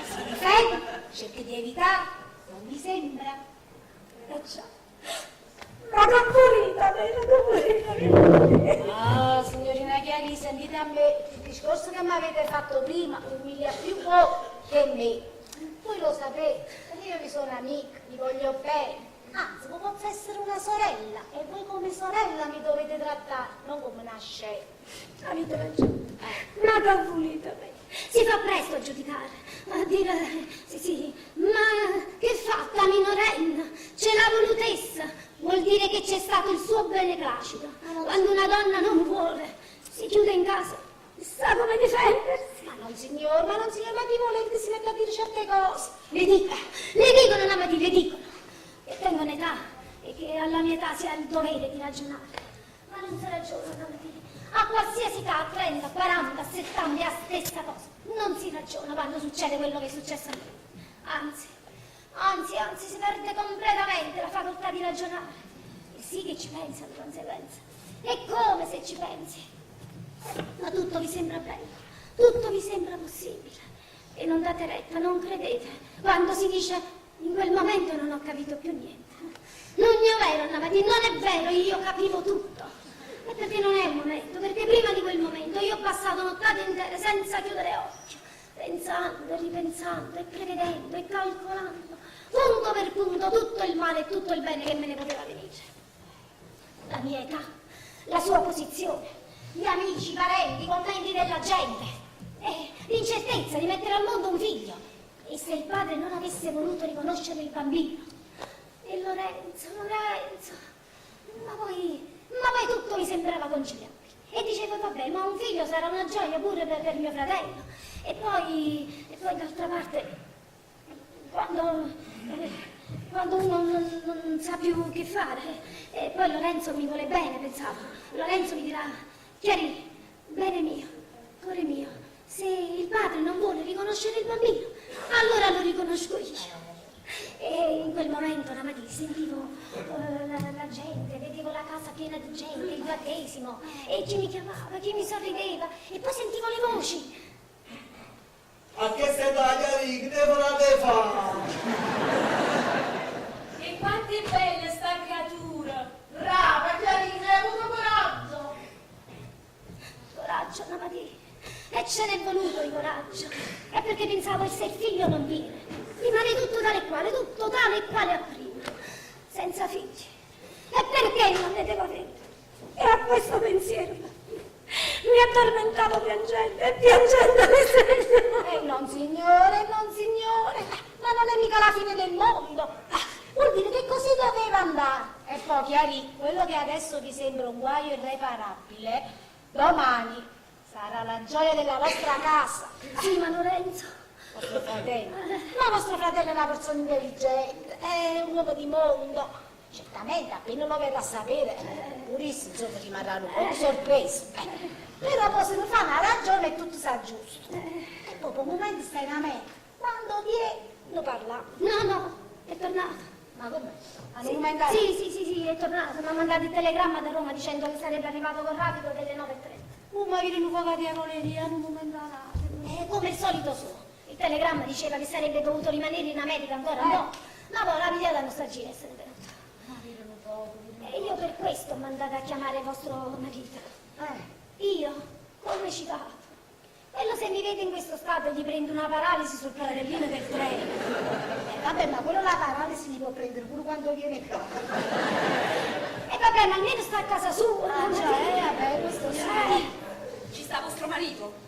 Si difende, cerca di evitare, non mi sembra. E già. Ma che pulita, ah, signorina Chiari, sentite a me, il discorso che mi avete fatto prima umilia più voi che me. Voi lo sapete, io vi sono amica, vi voglio bene. Anzi, voi posso essere una sorella e voi come sorella mi dovete trattare, non come una scema. Avete ragione. Ma che volete me? Si fa presto a giudicare, a dire sì, ma che fatta minorenne? Ce l'ha volutessa, vuol dire che c'è stato il suo beneplacito. Quando una donna non vuole, si chiude in casa, sa come difendersi. Ma non signor, ma chi vuole che si metta a dire certe cose? Le dicono, Namati, le dicono, che tengo un'età e che alla mia età si ha il dovere di ragionare. Ma non si ragiona, Namati. A qualsiasi età, a 30, 40, 70, è la stessa cosa. Non si ragiona quando succede quello che è successo a me. Anzi, si perde completamente la facoltà di ragionare. E sì che ci pensa di conseguenza. E come se ci pensi? Ma tutto vi sembra bello, tutto vi sembra possibile. E non date retta, non credete, quando si dice in quel momento non ho capito più niente. Non è vero, Namati, non è vero, io capivo tutto. E perché non è il momento, perché prima di quel momento io ho passato nottate intere senza chiudere occhio, pensando e ripensando e prevedendo e calcolando, punto per punto, tutto il male e tutto il bene che me ne poteva venire. La mia età, la sua posizione, gli amici, i parenti, i commenti della gente, e l'incertezza di mettere al mondo un figlio. E se il padre non avesse voluto riconoscere il bambino? E Lorenzo, ma poi tutto mi sembrava conciliabile. E dicevo, vabbè, ma un figlio sarà una gioia pure per mio fratello. E poi d'altra parte, quando uno non sa più che fare, e poi Lorenzo mi vuole bene, pensavo. Lorenzo mi dirà, Chiari, bene mio, cuore mio, se il padre non vuole riconoscere il bambino, allora lo riconosco io. E in quel momento, la mattina, sentivo la gente, vedevo la casa piena di gente, il battesimo, e chi mi chiamava, chi mi sorrideva, e poi sentivo le voci. A che sei da Chiari, che te volete fare? E quanto è bella sta creatura! Brava, Chiarina, hai avuto coraggio! Coraggio, Namati, e ce n'è voluto di coraggio. È perché pensavo, e se il figlio non viene, rimane tutto tale e quale a prima, senza figli. E perché non ne devo avere? E a questo pensiero mi addormentavo piangendo e piangendo mi svegliavo. Non signore, ma non è mica la fine del mondo. Vuol dire che così doveva andare. E poi Chiari, quello che adesso vi sembra un guaio irreparabile, domani sarà la gioia della vostra casa. Sì, ma Lorenzo... Vostro fratello. Ma vostro fratello è una persona intelligente, è un uomo di mondo. Certamente, appena lo verrà a sapere, purissimo, insomma, rimarrà un po' sorpreso. Però poi se ne fa una ragione e tutto sa giusto. E dopo un momento stai in America. Quando ti è, lo parla. No, è tornato. Ma com'è? Sì, è tornato. Mi ha mandato il telegramma da Roma dicendo che sarebbe arrivato con rapido delle 9:30. Ma io non voglio di agoneria, non mi mandare. Come il solito suo. Il telegramma diceva che sarebbe dovuto rimanere in America ancora un po'. Ma poi la pigliata nostalgia se ne è venuta. E io per questo ho mandato a chiamare vostro marito. Io, come citato. Quello se mi vede in questo stato gli prende una paralisi sul carrellino del treno. Vabbè, ma quello la paralisi li può prendere pure quando viene qua. E vabbè, ma almeno sta a casa sua. Vabbè, questo sì. Ci sta vostro marito?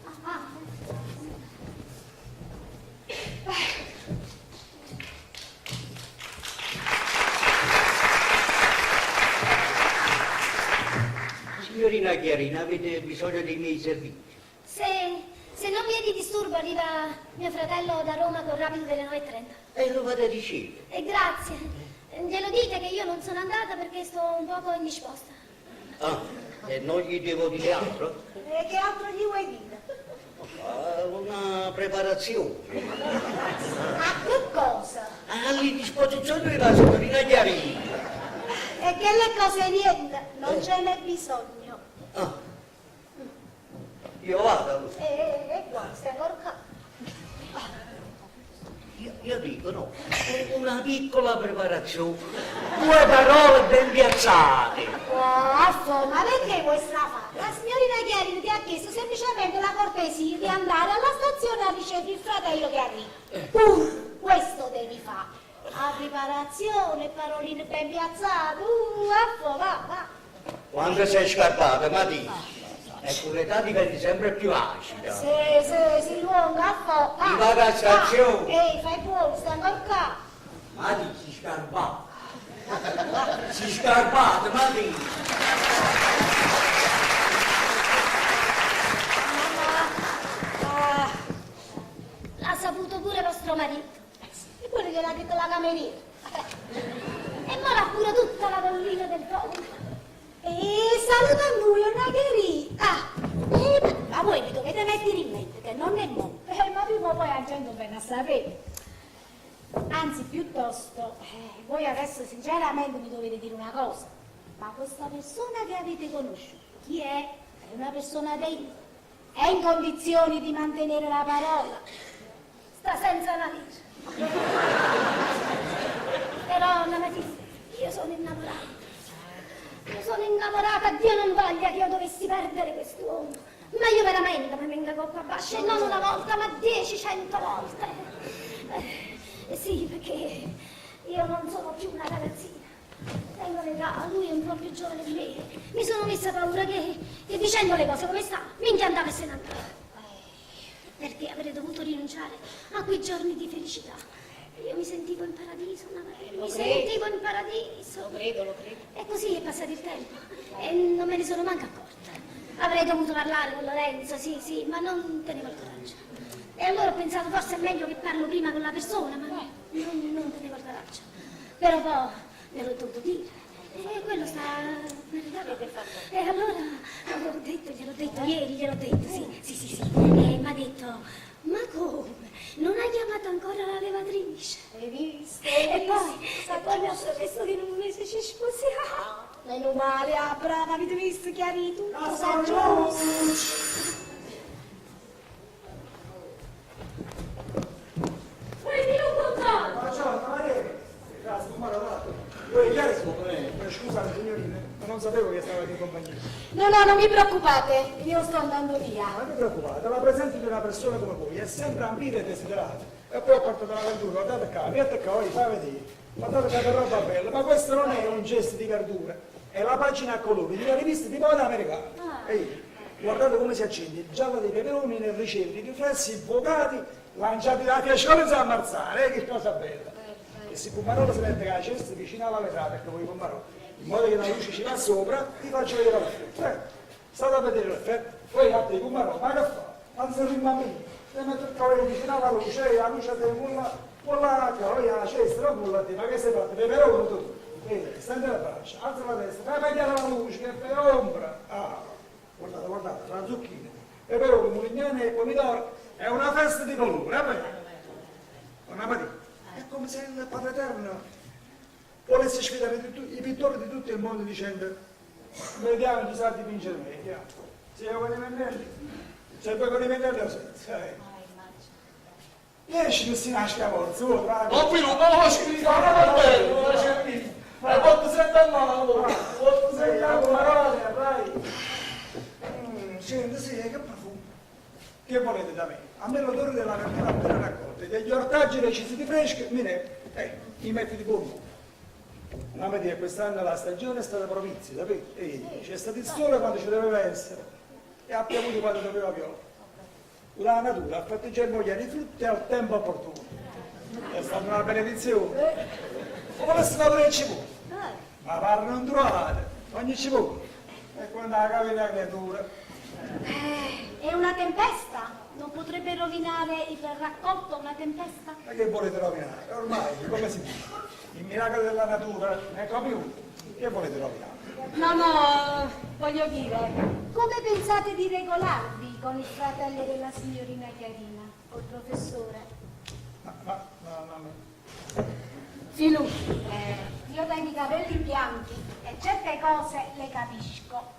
Signorina Chiarina, avete bisogno dei miei servizi? Se non vi è di disturbo, arriva mio fratello da Roma con rapido delle 9:30. E lo vado a ricevere. E grazie. Glielo dite che io non sono andata perché sto un poco indisposta. E non gli devo dire altro? E che altro gli vuoi dire? Una preparazione. A che cosa? Alle disposizioni della signorina Chiarina. E che le cose niente, non ce n'è bisogno. Io vado. Guarda, stai ancora qua. Io dico no, una piccola preparazione, 2 parole ben piazzate. Ma perché questa fa? La signorina Chiarini ti ha chiesto semplicemente la cortesia di andare alla stazione a ricevere il fratello che arriva. Questo devi fare. La preparazione, paroline ben piazzate. Va. Quando sei scappata, ma dici? Ecco, l'età diventa sempre più acida. Sì, lunga, a Ti va da stazione. Ehi, fai buono, stai ancora qua. Ma dici scarpata. Si scarpata, ma dici? L'ha saputo pure vostro marito. E quello gliel'ha detto la cameriera. E ora pure tutta la collina del Congo. E saluta a lui, una chiarita. Ma voi vi dovete mettere in mente che non è mo. Ma prima o poi la gente bene a sapere. Anzi, piuttosto, voi adesso sinceramente mi dovete dire una cosa. Ma questa persona che avete conosciuto, chi è? È una persona degna? È in condizioni di mantenere la parola? Sta senza narice. Però, Anna Matista, io sono innamorata. Io sono innamorata, Dio non voglia che io dovessi perdere quest'uomo. Ma io veramente mi vengo qua abasso, e non una volta, ma 10, 100 volte. Sì, perché io non sono più una ragazzina. Tengo l'età, lui è un po' più giovane di me. Mi sono messa paura che dicendo le cose come sta, mi impiantava e se ne andava. Perché avrei dovuto rinunciare a quei giorni di felicità. Io mi sentivo in paradiso, sentivo in paradiso. Lo credo. E così è passato il tempo e non me ne sono manco accorta. Avrei dovuto parlare con Lorenzo, sì, ma non tenevo il coraggio. E allora ho pensato forse è meglio che parlo prima con la persona, ma non tenevo il coraggio. Però poi me l'ho dovuto dire. E quello sta... E allora gliel'ho detto ieri, sì. E mi ha detto, ma come? Non hai chiamato ancora la levatrice? Hai visto? E poi mi ha promesso che in un mese ci sposiamo. Meno male, brava, avete visto chiarito? Tutto sa giusto. Scusate signorina, ma non sapevo che stavate in compagnia. No, non vi preoccupate, io sto andando via. Ma non vi preoccupate, la presenza di una persona come voi è sempre ambita e desiderata. E poi ho portato la verdura, guardate qua, fai vedere. Guardate che roba bella, ma questo non è un gesto di verdura, è la pagina a colori di una rivista di moda americana. Ehi, guardate come si accende il giallo dei peperoni nel ricevere i riflessi infuocati, lanciati da piacere a ammazzare, che cosa bella. E se il pomarolo si mette la cesta vicino alla vetrata, ecco voi pomarolo, in modo che la luce ci va sopra, ti faccio vedere l'effetto. State a vedere l'effetto, poi altri pomarolo, ma che fa? Anzi un bambino, se mette il cavolo vicino alla luce, e la luce ti mulla, la cavolo, la cesta, non mulla te, ma che sei fatto? Peperone tu. Vedi, stende la braccia, alza la testa, fai vedere la luce, che fai ombra. Guardate, la zucchina, peperone, mulignane e pomidori, è una festa di colore, una mattina. È come se il Padre Eterno volesse sfidare i pittori di tutto il mondo dicendo vediamo chi sa dipingere meglio. Se io con i pennelli, se poi con i pennelli lo senza. Esci che si nasce a forza, non più, non lo scrivo, non va bene, non lo scrivo. Ma quanto sei a mano, quanto sei a mano, vai. Senti, sì, che profumo. Che volete da me? A me l'odore della verdura appena raccolta, degli ortaggi recisi di freschi, mi metti di buon umore. Non mi dire, quest'anno la stagione è stata propizia, capite? C'è stato il sole quando ci doveva essere e ha piovuto quando doveva piovere. La natura ha fatto germogliare i frutti al tempo opportuno. È stata una benedizione. Come volesse lavorare in cipolla, ma pare non trovate, ogni cipolla. E quando la cavia la creatura. È una tempesta? Non potrebbe rovinare il raccolto una tempesta? Ma che volete rovinare? Ormai, come si dice? Il miracolo della natura è più. Che volete rovinare? No, voglio dire, come pensate di regolarvi con il fratello della signorina Chiarina, col professore? No. Filù, io tengo i capelli bianchi e certe cose le capisco.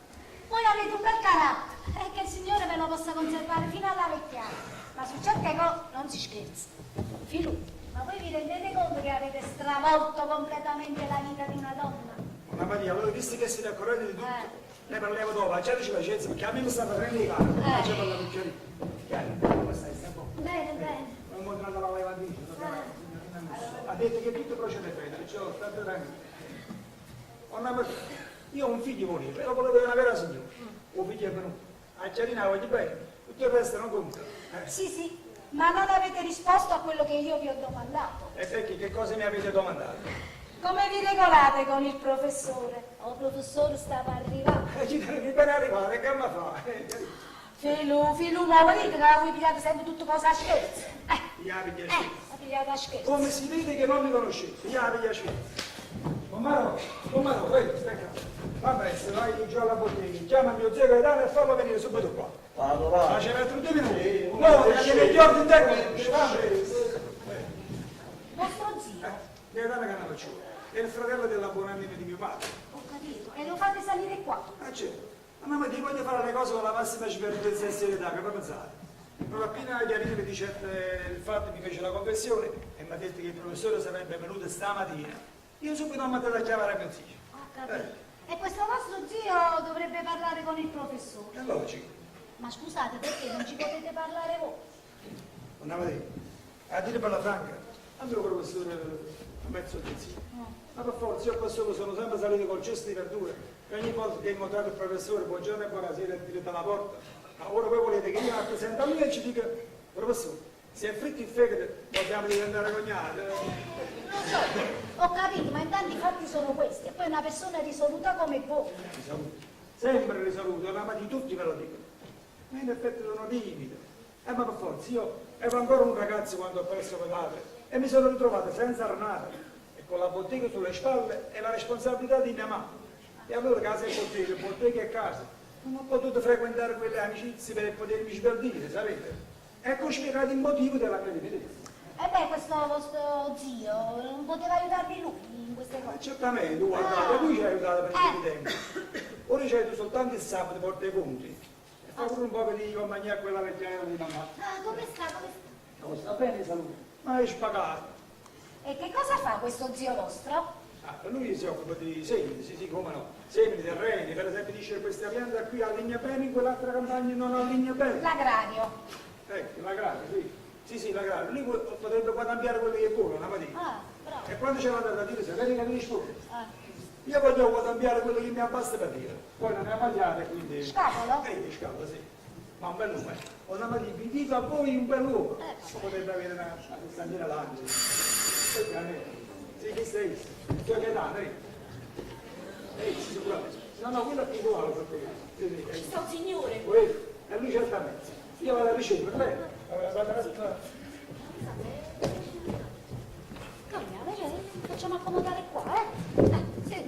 Voi avete un bel carattere, che il Signore ve lo lo possa conservare fino alla vecchiaia. Ma su certe cose non si scherza. Filù, ma voi vi rendete conto che avete stravolto completamente la vita di una donna? Una Maria, allora visto che siete al corrente di tutto, ne parliamo dopo, facciamoci pazienza, perché a me mi stanno prendendo i cani, non c'è per la cucciarina. Chiaro, come stai? Stai buono? Bene, bene. Non ho incontrato la lavatrice, ha detto che tutto procede bene, perciò state tranquilli. Io ho un figlio volevo, però volevo una vera signora. Un figlio è venuto. A Chiarina voglio bene, tutto il resto non conta. Sì, sì, ma non avete risposto a quello che io vi ho domandato. E perché che cosa mi avete domandato? Come vi regolate con il professore? Oh, professore, stava arrivando. Ci devi ben arrivare, che mi fa? Filù, ma voi dite che voi pigliate sempre tutto cosa a scherzo. Io vi piace. La pigliate a scherzo. Come si vede che non mi conoscete? Io vi piace. Mamma no, stai qua. Va presto, vai giù alla bottega, chiama mio zio Gaetano e fallo venire subito qua. Vado, va. Ma c'è altro 2 minuti? No, perché gli ordini tecnici. Vostro zio? Gaetano Canavacciuolo, è il fratello della buonanima di mio padre. Ho capito. E lo fate salire qua? Certo. Ma mamma ti voglio fare le cose con la massima certezza e serietà, che proprio pensate. Proprio appena Chiarina mi dice il fatto, mi fece la confessione e mi ha detto che il professore sarebbe venuto stamattina. Io subito ho mandato a chiamare a mio zio. Ho capito. E questo vostro zio dovrebbe parlare con il professore? È logico. Ma scusate, perché non ci potete parlare voi? Andiamo a dire. A dire per la franca, a mio professore a mezzo di zio. Ma per forza, io qua solo sono sempre salito col cesto di verdure e ogni volta che ho incontrato il professore, buongiorno e buonasera, è diretto alla porta. Ma ora voi volete che io mi rappresenti a lui e ci dica, professore, se è fritto il fegato dobbiamo diventare cognati. Lo so, ho capito, ma intanto i fatti sono questi. E poi una persona risoluta come voi. Risoluto. Sempre risoluto, ma di tutti me lo dicono. Ma in effetti sono timido. Ma per forza, io ero ancora un ragazzo quando ho perso mio padre e mi sono ritrovato senza armata e con la bottega sulle spalle e la responsabilità di mia mamma. E allora casa e bottega e casa. Non ho potuto frequentare quelle amicizie per potermi sbaldire, sapete? Ecco spiegato il motivo della mia dipendenza. E beh, questo vostro zio non poteva aiutarvi lui in queste cose? Certamente, guardate, lui ci ha aiutato per il tempo. Ora ci aiuto soltanto il sabato, porta i conti. E fa pure un po' per io a mangiare quella vecchiaia di mamma. Come sta? Non sta bene, salute. Ma è spagato. E che cosa fa questo zio vostro? Lui si occupa di semini, sì, come no. Semini, terreni, per esempio dice questa pianta qui alligna bene, in quell'altra campagna non alligna bene. L'agrario. Ecco, l'agrario, sì. Sì, l'agrario. Lui potrebbe guadagnare quello che è buono, la mattina. Bravo. E quando c'è la da dire, se vedi che mi risponde. Io voglio guadagnare quello che mi abbassa per dire. Poi non è mangiare, quindi... Scapolo? Scapolo, sì. Ma un bel nome. Una mattina, vi dico a voi un bel uomo. Potrebbe avere una stanzina l'angelo. Sì, che sei? Io che dà, sicuramente. No, quello è più buono per te. Ci sta un signore. E lui certamente. Io vado a ricevere, lei. Facciamo accomodare qua, Sì.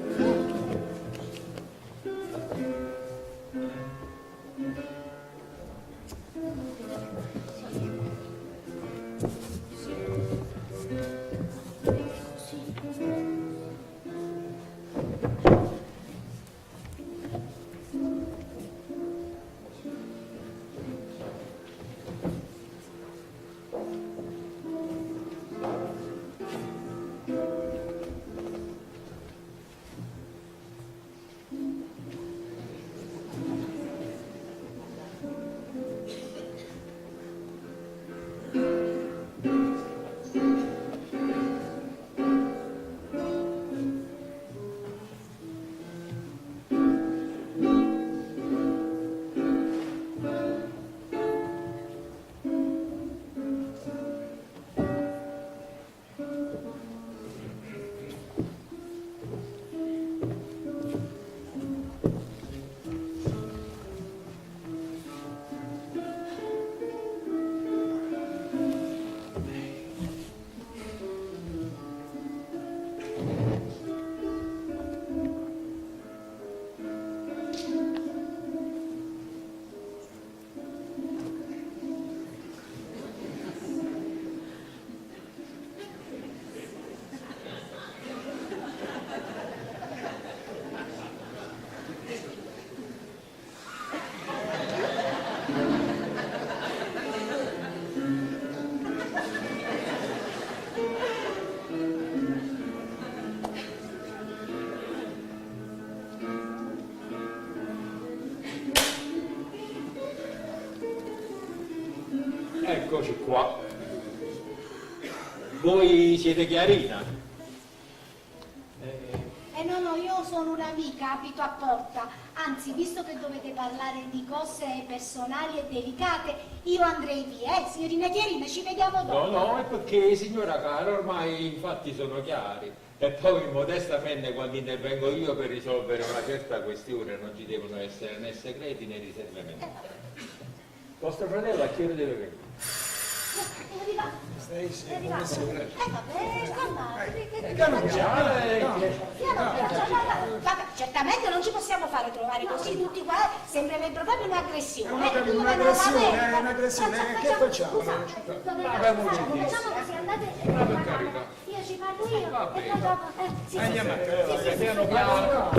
Eccoci qua. Voi siete Chiarina? No, io sono un'amica, abito a Porta. Anzi, visto che dovete parlare di cose personali e delicate, io andrei via. Signorina Chiarina, ci vediamo dopo. No, è perché, signora cara, ormai i fatti sono chiari. E poi, modestamente, quando intervengo io per risolvere una certa questione, non ci devono essere né segreti né riservamenti. Vostro fratello a che ora deve venire? Certamente non ci possiamo fare trovare così tutti qua, sembrerebbe proprio un'aggressione. È un'aggressione, che facciamo? Facciamo così, andate. Io ci parlo io e poi dopo. Andiamo piano piano,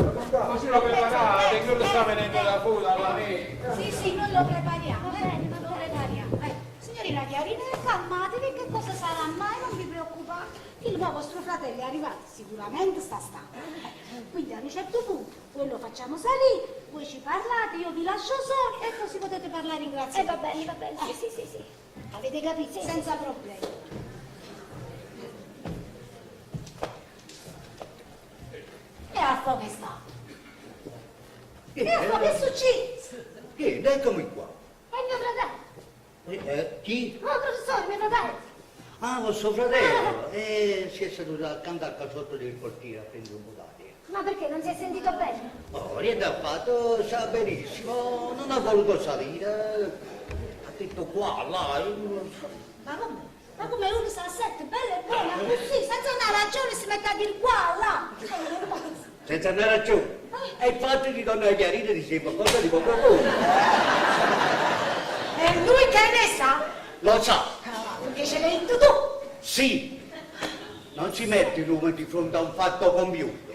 così lo preparate, che lo sta venendo da fuori alla vita. Sì, noi lo prepariamo, Signorina Chiarina, calmatevi, che cosa sarà mai, non vi preoccupate. Il vostro fratello è arrivato, sicuramente sta stanco. Quindi a un certo punto voi lo facciamo salire, voi ci parlate, io vi lascio soli e così potete parlare in grazia. Va bene, sì. Avete capito? Senza problemi. E a che sta? E a che succede? Eccomi qua. È mio fratello. Chi? No, professore, mio fratello. Ah, vostro fratello. Si è seduto accanto al casotto del portiere a prendere un po' d'aria. Ma perché, non si è sentito bene? Oh, niente affatto, sa benissimo, non ha voluto salire. Ha detto qua, là, io non so. Ma come uno sta a sette, bella e buona, così, senza una ragione si mette a dire qua, là. Senza una ragione. E infatti di donna Chiarina diceva cosa di poco conto. E lui che ne sa? Lo sa. Perché ce l'hai detto tu. Sì. Non si mette l'uomo di fronte a un fatto compiuto.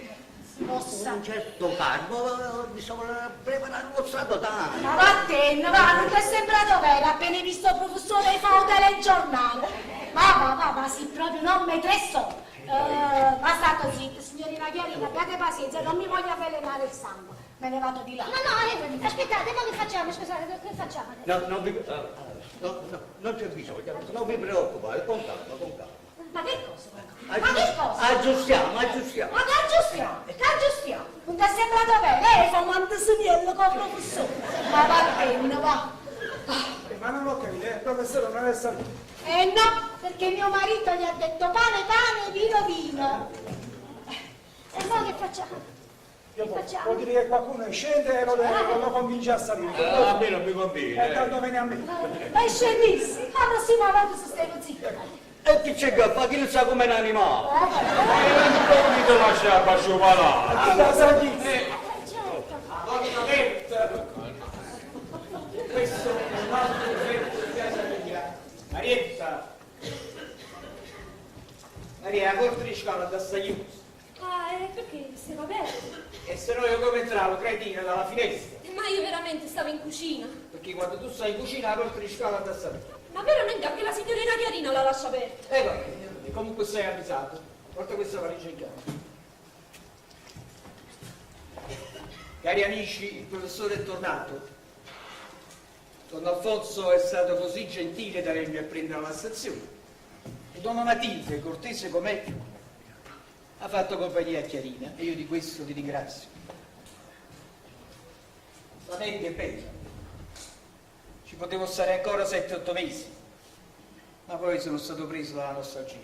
Mossa. Un certo calmo, bisogna preparare uno strato tanto. Ma vattene, va, non ti è sembrato vero, appena hai visto il professore fa un telegiornale. Ma, sì, proprio non me tre so. Basta così, signorina Chiarina, abbiate pazienza, non mi voglio avvelenare il sangue. Me ne vado di là. No, aspettate, ma che facciamo? Scusate, che facciamo? Non c'è bisogno, non vi preoccupate, con calma. Ma che cosa? Ma che cosa? Aggiustiamo. Ma che aggiustiamo? Non ti è sembrato bene? Fa un antesimiello con il professore. Ma vattene, va. Ma non ho capito, il professore non è stato. No, perché mio marito gli ha detto pane, vino. E noi che facciamo? Vuol dire che qualcuno scende e lo convince a salire. A me non mi conviene. E tanto viene a me. Ma è scendissimo, la prossima volta se stai zitto. E chi c'è che fa? Chi non sa come un animale? Non mi lascia a sciupalare. Questo è un altro effetto di casa mia. Marietta, Maria, la porta di scala da sta chiusa. Perché se va bene? E se no io come entravo, cretina, dalla finestra? Ma io veramente stavo in cucina. Perché quando tu stai in cucina la porta di scala da sta chiusa. Ma veramente anche la signorina Chiarina la lascia aperta. Vabbè, comunque sei avvisato. Porta questa valigia in casa. Cari amici, il professore è tornato. Don Alfonso è stato così gentile da venirmi a prendere alla stazione. E Donna Matilde, cortese com'è, ha fatto compagnia a Chiarina e io di questo ti ringrazio. La mente è bella. Ci potevo stare ancora 7-8 mesi, ma poi sono stato preso dalla nostalgia.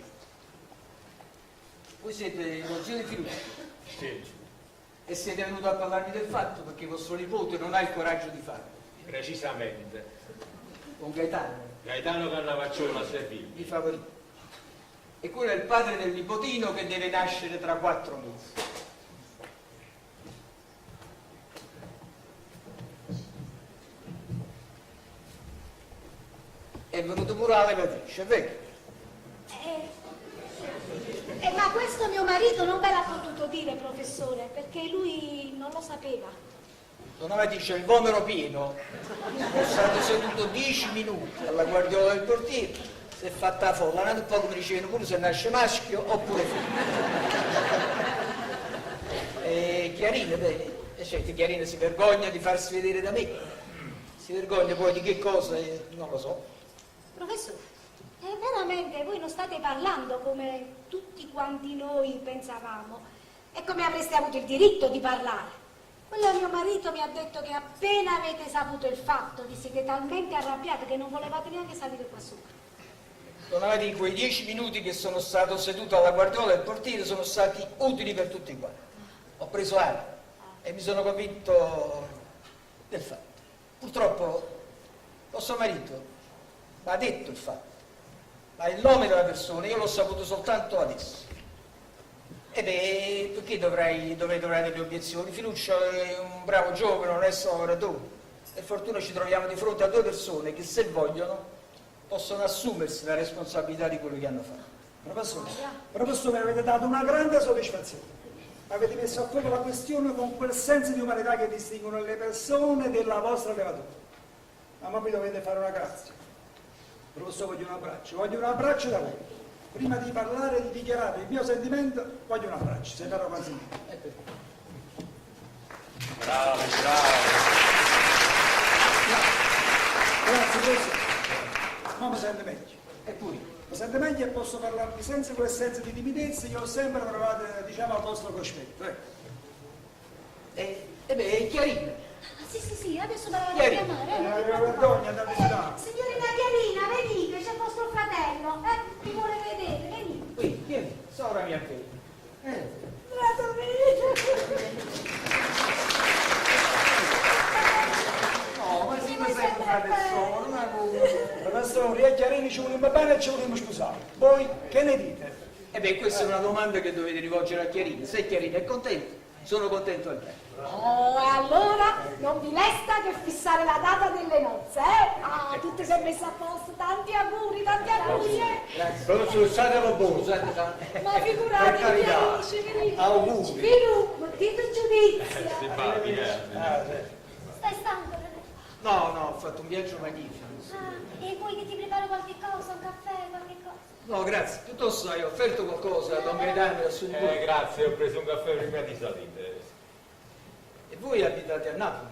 Voi siete lo zio di Filuccio? Sì, E siete venuti a parlarmi del fatto perché vostro nipote non ha il coraggio di farlo. precisamente. Con Gaetano, Gaetano Cannavacciolo a servire. di Favorito. E quello è il padre del nipotino che deve nascere tra 4 mesi. È venuto pure la levatrice, è vero? Ma questo mio marito non ve l'ha potuto dire, professore, perché lui non lo sapeva. Donna Matilde, il vomero pieno. È stato seduto 10 minuti alla guardiola del portiere, si è fatta la folla, un po' come dicevano pure se nasce maschio oppure femmina. E Chiarina, certo, Chiarina si vergogna di farsi vedere da me. Si vergogna poi di che cosa, non lo so. Professore, veramente voi non state parlando come tutti quanti noi pensavamo e come avreste avuto il diritto di parlare. Quello mio marito mi ha detto che appena avete saputo il fatto vi siete talmente arrabbiati che non volevate neanche salire qua sopra. Donati, quei 10 minuti che sono stato seduto alla guardiola del portiere sono stati utili per tutti quanti. Ho preso aria e mi sono convinto del fatto. Purtroppo vostro marito mi ha detto il fatto, ma il nome della persona io l'ho saputo soltanto adesso. E beh, perché dovrei delle obiezioni? Finuccio è un bravo giovane, un onesto lavoratore. Per fortuna ci troviamo di fronte a due persone che, se vogliono, possono assumersi la responsabilità di quello che hanno fatto. Professore, mi avete dato una grande soddisfazione. Avete messo a fuoco la questione con quel senso di umanità che distinguono le persone della vostra levatura. Ma mi dovete fare una grazia. Professore, voglio un abbraccio da voi. Prima di parlare e di dichiarare il mio sentimento, voglio un abbraccio, se però consentite. Bravo. Grazie, professore. Ma mi sento meglio. Eppure, mi sento meglio e posso parlarvi senza quel senso di timidezza che ho sempre provato, diciamo, al vostro cospetto. E beh, Chiarina. Sì, adesso me la vado a chiamare. Vergogna andare a visitare. Signorina Chiarina, venite, c'è vostro fratello, vi vuole vedere, venite. Qui, vieni, sopra mia figlia. No, ma sì, ma sempre fratello, non è Professore, a Chiarini ci vogliamo bene e ci vogliamo sposare. Voi che ne dite? E beh, questa è una domanda che dovete rivolgere a Chiarina. Se Chiarina è contento, sono contento anche. Oh, e allora non vi resta che fissare la data delle nozze, Ah, tutto si è messo a posto, tanti auguri, Professore, state buono. Ma figuratevi, felici. Auguri. Firu, mettete giudizio. Stai stanco? No, ho fatto un viaggio magnifico. E vuoi che ti preparo qualche cosa, un caffè, qualche cosa? No, grazie. Piuttosto hai offerto qualcosa a Don Gaetano e a suo nipote. Grazie, ho preso un caffè prima di salire. E voi abitate a Napoli?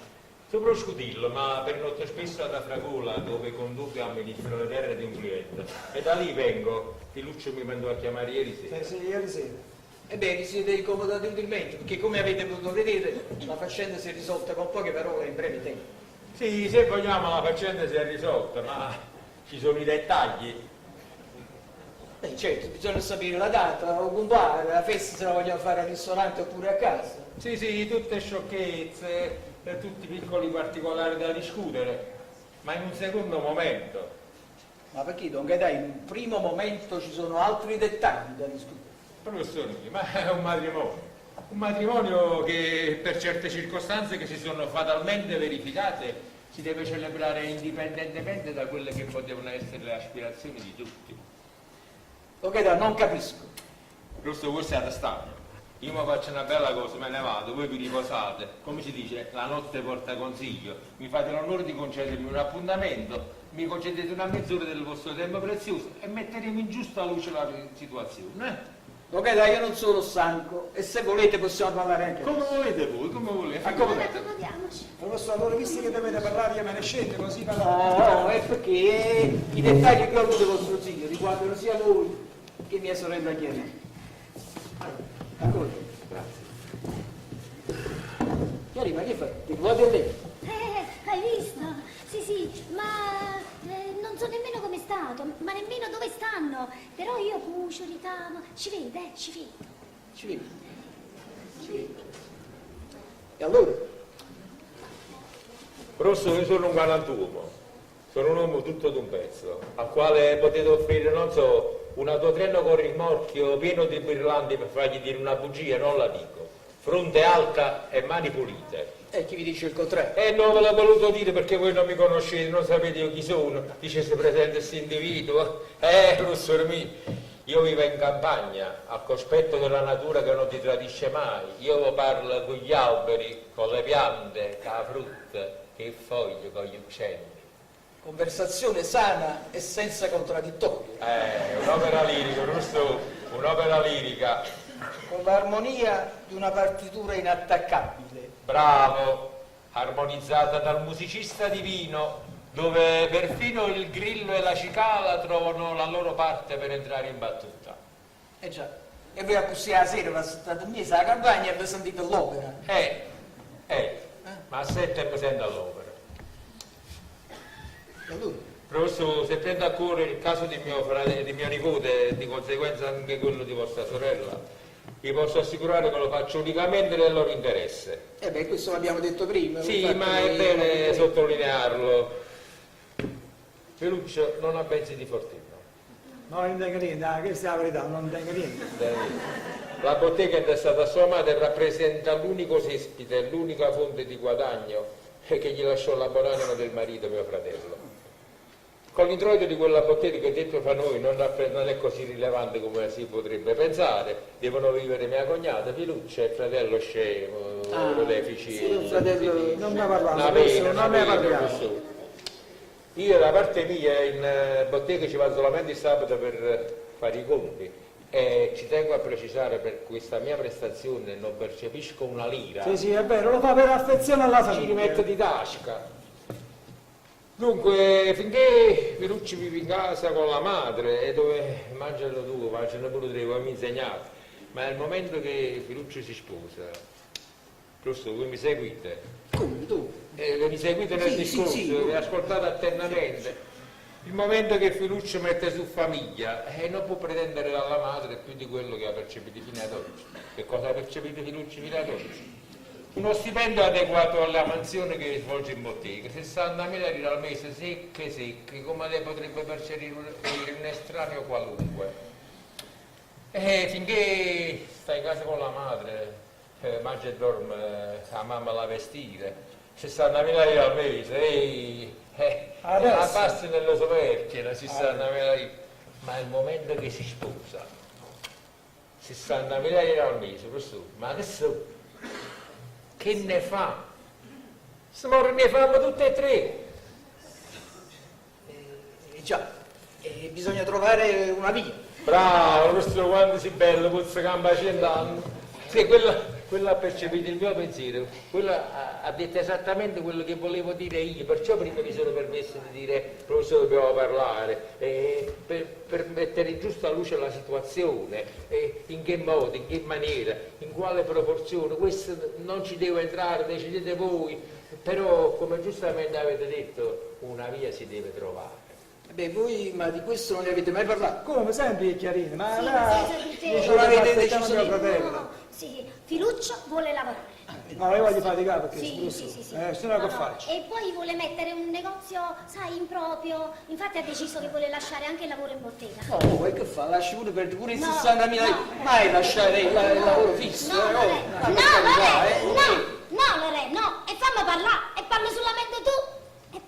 Sopra lo Scutillo, ma per notte spesso ad Afragola, dove conduco a ministro delle terre di un cliente. E da lì vengo. Piluccio mi mandò a chiamare ieri sera. Sì, ieri sera. Ebbene, siete incomodati utilmente, perché come avete potuto vedere, la faccenda si è risolta con poche parole in breve tempo. Sì, se vogliamo la faccenda si è risolta, ma ci sono i dettagli. Beh, certo, bisogna sapere la data, o compare, la festa se la vogliamo fare al ristorante oppure a casa. Sì, tutte sciocchezze, per tutti i piccoli particolari da discutere, ma in un secondo momento. Ma perché, Don Gaetano, in un primo momento ci sono altri dettagli da discutere? Professore, ma è un matrimonio che per certe circostanze che si sono fatalmente verificate si deve celebrare indipendentemente da quelle che potevano essere le aspirazioni di tutti. Don Gaetano, non capisco. Giusto, voi siete stanchi. Io mi faccio una bella cosa, me ne vado, voi vi riposate. Come si dice, la notte porta consiglio. Mi fate l'onore di concedermi un appuntamento, mi concedete una mezz'ora del vostro tempo prezioso e metteremo in giusta luce la situazione. Don Gaetano, io non sono stanco e se volete possiamo parlare anche Come volete voi, come volete. Accomodiamoci. Professore, allora visto che dovete parlare, io me ne scendo così parlate. No, è perché i dettagli che ho avuto vostro zio riguardano sia voi che mia sorella Chiarina. Ancora, grazie. Chiarina, che fai? Ti vuoi a lei? Hai visto? Sì, ma non so nemmeno come è stato, ma nemmeno dove stanno. Però io cucio, ricamo. Ci vede? Ci vedi. E allora? Professore, io sono un galantuomo, sono un uomo tutto d'un pezzo, al quale potete offrire, non so, un autotreno con rimorchio pieno di birlande per fargli dire una bugia, non la dico. Fronte alta e mani pulite. E chi vi dice il contrario? Non ve l'ho voluto dire perché voi non mi conoscete, non sapete io chi sono. Dice se presente questo individuo. Professore mio, io vivo in campagna, al cospetto della natura che non ti tradisce mai. Io parlo con gli alberi, con le piante, con la frutta, che il foglio, con gli uccelli. Conversazione sana e senza contraddittorio. Un'opera lirica, giusto? Un'opera lirica. Con l'armonia di una partitura inattaccabile. Bravo, armonizzata dal musicista divino, dove perfino il grillo e la cicala trovano la loro parte per entrare in battuta. Già, e voi a così la sera passate a mese alla campagna e vi sentite l'opera. Ma a 7 presenta all'opera. Allora, Professore, se prendo a cuore il caso di mio nipote e di conseguenza anche quello di vostra sorella, vi posso assicurare che lo faccio unicamente nel loro interesse. questo l'abbiamo detto prima. Sì, infatti, ma è bene sottolinearlo. Feluccio non ha pezzi di fortino. No, non tengo niente, questa è la verità, non tengo niente. La bottega intestata a sua madre rappresenta l'unico cespite, l'unica fonte di guadagno che gli lasciò la buonanima del marito, mio fratello. Con l'introito di quella bottega, che detto fra noi non è così rilevante come si potrebbe pensare, devono vivere mia cognata Feluccia e il fratello scemo, deficiente. fratello, non ne parliamo, non ne parliamo. Io da parte mia in bottega ci vado solamente il sabato per fare i conti e ci tengo a precisare, per questa mia prestazione non percepisco una lira. Sì, è vero, lo fa per affezione alla famiglia. Ci rimetto di tasca. Dunque, finché Felucci vive in casa con la madre e dove mangiano tu, mangiano pure tre, come mi insegnate, ma nel momento che Felucci si sposa, giusto, voi mi seguite? Come tu? Mi seguite nel discorso, vi ascoltate attentamente. Il momento che Felucci mette su famiglia non può pretendere dalla madre più di quello che ha percepito fino ad oggi. Che cosa ha percepito Felucci fino ad oggi? Uno stipendio adeguato alla mansione che svolge in bottega, 60.000 lire al mese, secche, come le potrebbe percepire un estraneo qualunque. E finché sta in casa con la madre, mangia e dorme, la mamma la vestire, 60.000 lire al mese, la passa nelle soverchie, la 60.000 lire, ma il momento che si sposa, 60.000 lire al mese, professore, ma adesso che ne fa? Siamo ne fanno tutte e tre. Già, bisogna trovare una via. Bravo, questo quando si bello, puzza gamba 100 anni. Sì, quella ha percepito il mio pensiero, quella ha detto esattamente quello che volevo dire io, perciò prima mi sono permesso di dire, professore, dobbiamo parlare, per mettere in giusta luce la situazione, in che modo, in che maniera, in quale proporzione, questo non ci deve entrare, decidete voi, però come giustamente avete detto, una via si deve trovare. Voi, ma di questo non ne avete mai parlato? Come sempre Chiarina, ma Sì, là senza non avete deciso deciso mio fratello. No, sì, Filuccio vuole lavorare. No, io voglio faticare perché Sì, se no che faccio? E poi vuole mettere un negozio, sai, in proprio. Infatti ha deciso che vuole lasciare anche il lavoro in bottega. No, e che fa? Lasci pure per pure i No, 60.000 lire. no. Mai lasciare il lavoro fisso. No, Lore, no, e fammi parlare, e parli solamente tu. E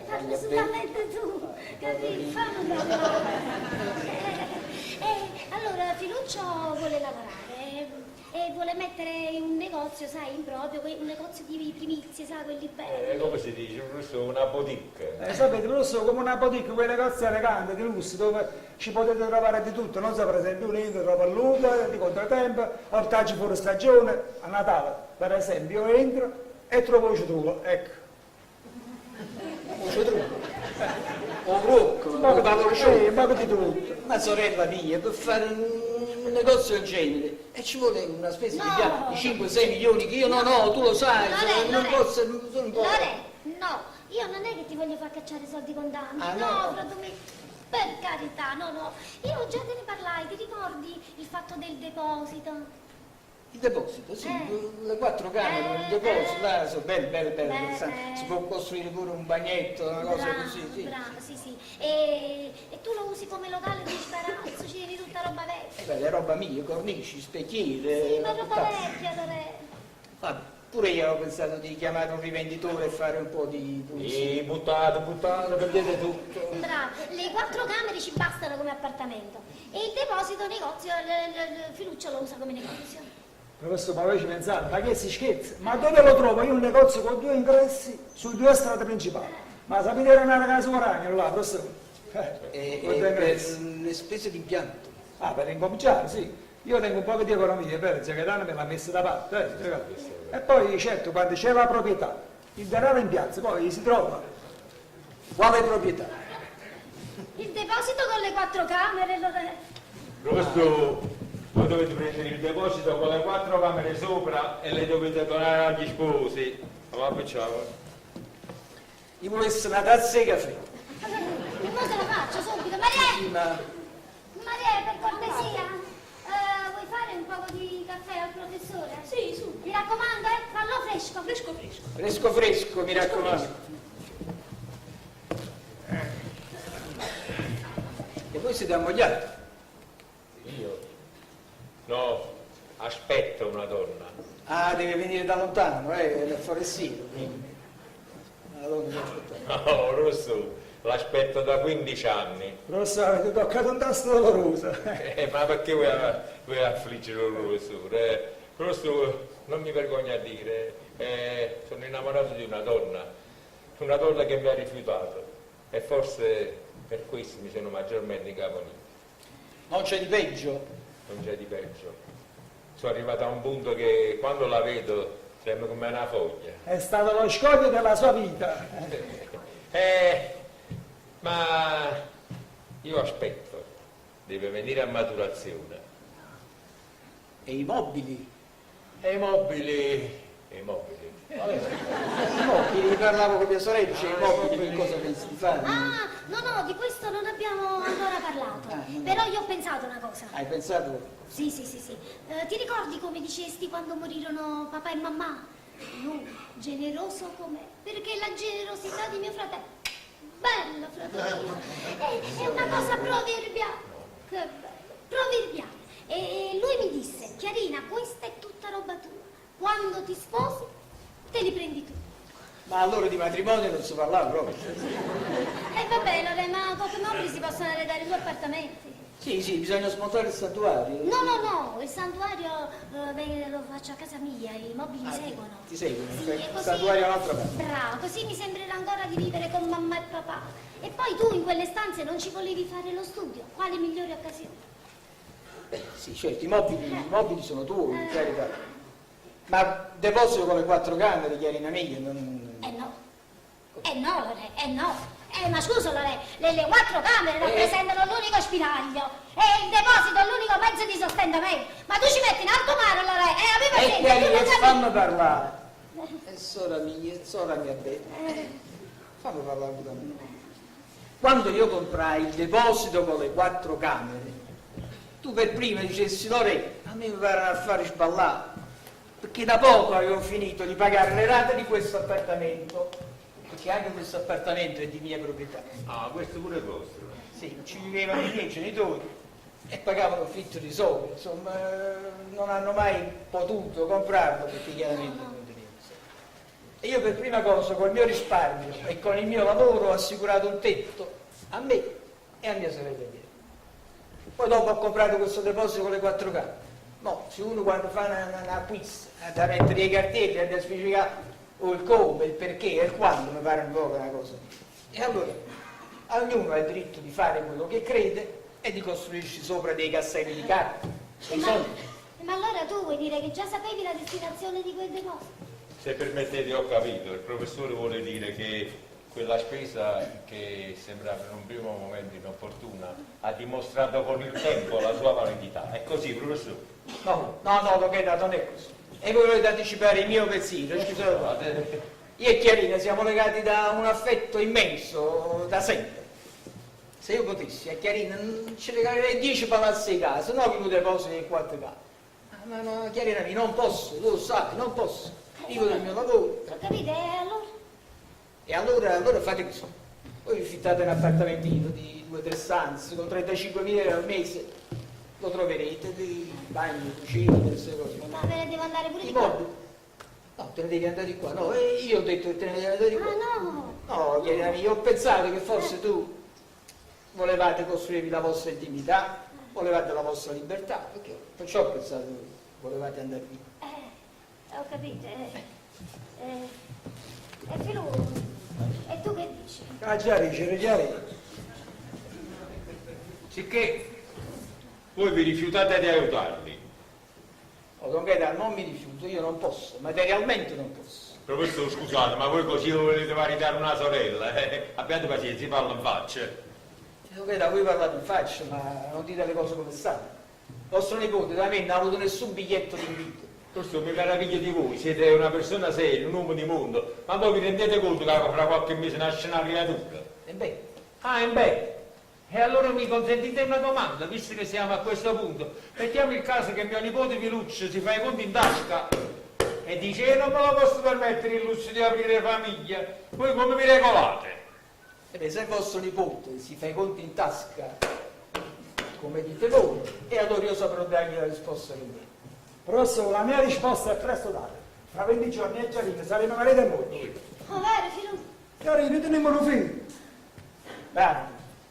parli solamente tu, capito? Fammi parlare. Allora, Filuccio vuole lavorare e vuole mettere un negozio, sai, in proprio, un negozio di primizie, sai, quelli belli. Come si dice? Questo è una boutique. Sapete, professore, come una boutique, quei negozi eleganti, di lusso, dove ci potete trovare di tutto, non so, per esempio, un'india, roba lunga, di contrattempo, ortaggi fuori stagione, a Natale, per esempio, io entro e trovo il citrullo, ecco. Un brocco, Un po' di tutto. ma sorella mia, per fare un negozio del genere, e ci vuole una spesa di 5-6 milioni che io non ho, tu lo sai, non posso. Lore, no, io non è che ti voglio far cacciare i soldi contanti, no, fratello mio, per carità, no, io già te ne parlai, ti ricordi il fatto del deposito? Il deposito, sì, le 4 camere, il deposito, là, sono belle, si può costruire pure un bagnetto, una cosa così, sì. Bravo, sì. E tu lo usi come locale di sparazzo, ci devi tutta roba vecchia. È roba mia, cornici, specchiere. Sì, ma roba vecchia, Lore. Vabbè, pure io avevo pensato di chiamare un rivenditore e fare un po' di E buttate, prendete tutto. Bravo, le 4 camere ci bastano come appartamento. E il deposito negozio, il Filuccio lo usa come negozio. Professore, ma voi ci pensate, ma che si scherza? Ma dove lo trovo? Io un negozio con 2 ingressi su 2 strade principali. Ma sapete era una casa Moragno là, professore? Per le spese di impianto. Ah, per incominciare, sì. Io tengo un po' di economia, per Giacatano me l'ha messa da parte. E poi, certo, quando c'è la proprietà, il denaro in piazza, poi si trova. Quale proprietà? Il deposito con le 4 camere, Lorenzo. Questo voi dovete prendere il deposito con le 4 camere sopra e le dovete donare agli sposi. Vabbè, ciao. Gli volesse una tazza di caffè. E mo te la faccio subito. Maria! Sì, ma Maria, per cortesia, vuoi fare un po' di caffè al professore? Sì, su. Mi raccomando, fallo fresco. Fresco, fresco. fresco fresco, mi raccomando. E voi siete ammogliati? Io? No, aspetto una donna. Ah, deve venire da lontano, dal forestino. La donna deve aspettare. No, Rosso, l'aspetto da 15 anni. Rosso, avete toccato un tasto doloroso. Ma perché vuoi affliggere il professore? Rosso, non mi vergogno a dire, sono innamorato di una donna che mi ha rifiutato e forse per questo mi sono maggiormente incaponito. Non c'è di peggio. Non c'è di peggio. Sono arrivato a un punto che quando la vedo sembra come una foglia. È stato lo scoglio della sua vita. Ma io aspetto, deve venire a maturazione. E i mobili? E i mobili. I mobili, parlavo con mia sorella, i mobili, che cosa pensi di fare? Ah, no, di questo non abbiamo ancora parlato. Però io ho pensato una cosa. Hai pensato? Sì. Ti ricordi come dicesti quando morirono papà e mamma? Lui, generoso com'è, perché la generosità di mio fratello, bello fratello, è una cosa proverbiale, che bello, proverbiale. E lui mi disse, Chiarina, questa è tutta roba tua, quando ti sposi te li prendi tu. Ma allora di matrimonio non si parlava proprio. E vabbè, Lore, ma con quei mobili si possono arredare 2 appartamenti. Sì, bisogna smontare il santuario. No, il santuario lo faccio a casa mia, i mobili mi seguono. Ti seguono, Sì, il e così, santuario è un'altra parte. bravo, così mi sembrerà ancora di vivere con mamma e papà. E poi tu in quelle stanze non ci volevi fare lo studio, quale migliore occasione? Sì, certo, i mobili sono tuoi, in carità. Ma deposito con le 4 camere, Chiarina mia, non... No, Lore, no. Ma scusa, Lore, le 4 camere rappresentano l'unico spiraglio e il deposito è l'unico mezzo di sostentamento. Ma tu ci metti in alto mare, Lore, aveva Chiarina, fammi parlare. Sora mia bella. Fammi parlare da me. Quando io comprai il deposito con le 4 camere, tu per prima dicessi, Lore, a me mi pare un affare sballato, perché da poco avevo finito di pagare le rate di questo appartamento, perché anche questo appartamento è di mia proprietà. Ah, questo pure è vostro. Sì, ci vivevano i miei genitori e pagavano affitto di sopra, insomma, non hanno mai potuto comprarlo perché chiaramente non tenevano. E io per prima cosa col mio risparmio e con il mio lavoro ho assicurato un tetto a me e a mia sorella dietro. Poi dopo ho comprato questo deposito con le 4 camere. No, se uno quando fa una quiz da mettere i cartelli e da specificare o il come, il perché e il quando, mi pare un po' una cosa. E allora, ognuno ha il diritto di fare quello che crede e di costruirci sopra dei castelli di carta, dei soldi. Ma allora tu vuoi dire che già sapevi la destinazione di quel deposito? Se permettete, ho capito, il professore vuole dire che quella spesa che sembrava in un primo momento inopportuna ha dimostrato con il tempo la sua validità. È così, professore? No, Lochetta, non è così. E voi volete anticipare il mio pensiero, scusate. Io e Chiarina siamo legati da un affetto immenso, da sempre. Se io potessi a Chiarina ci regalerei 10 palazzi di casa, no che un deposito di 4 case. Ma Chiarina mia, non posso, tu lo sai, non posso. Vivo del mio lavoro. Ho capito, e allora? E allora fate così. Voi vi fittate un appartamentino di 2 o 3 stanze con 35.000 euro al mese, lo troverete, di bagno, cucina, queste cose. Ma ve ne devo andare pure I di qua? mobili? No, te ne devi andare di qua. No, io ho detto che te ne devi andare di qua. Ah, no! No, Chiarina mia, ho pensato che forse tu volevate costruirvi la vostra intimità, volevate la vostra libertà, perché perciò ho pensato che volevate andare via. Ho capito. E Filù, e tu che dici? Ah, chiaro. Sicché voi vi rifiutate di aiutarli. Don Gaetano, non mi rifiuto, io non posso, materialmente non posso. Professore, scusate, ma voi così volete maritare una sorella? Abbiate pazienza, parlo in faccia. Lo veda, voi parlate in faccia, ma non dite le cose come stanno. Vostro nipote da me non ha avuto nessun biglietto di invito. Questo mi meraviglio di voi, siete una persona seria, un uomo di mondo, ma voi vi rendete conto che fra qualche mese nasce una creatura? E beh, Ah, e beh, e allora mi consentite una domanda, visto che siamo a questo punto. Mettiamo il caso che mio nipote Piluccio si fa i conti in tasca e dice non me lo posso permettere il lusso di aprire famiglia, voi come vi regolate? e beh, se vostro nipote si fa i conti in tasca, come dite voi, e allora io saprò dargli la risposta che mi. Professore, la mia risposta è presto data. Fra 20 giorni a Giarino saremo marito e moglie. Oh, vero, Filù? Giarino, teniamo un figlio. Beh,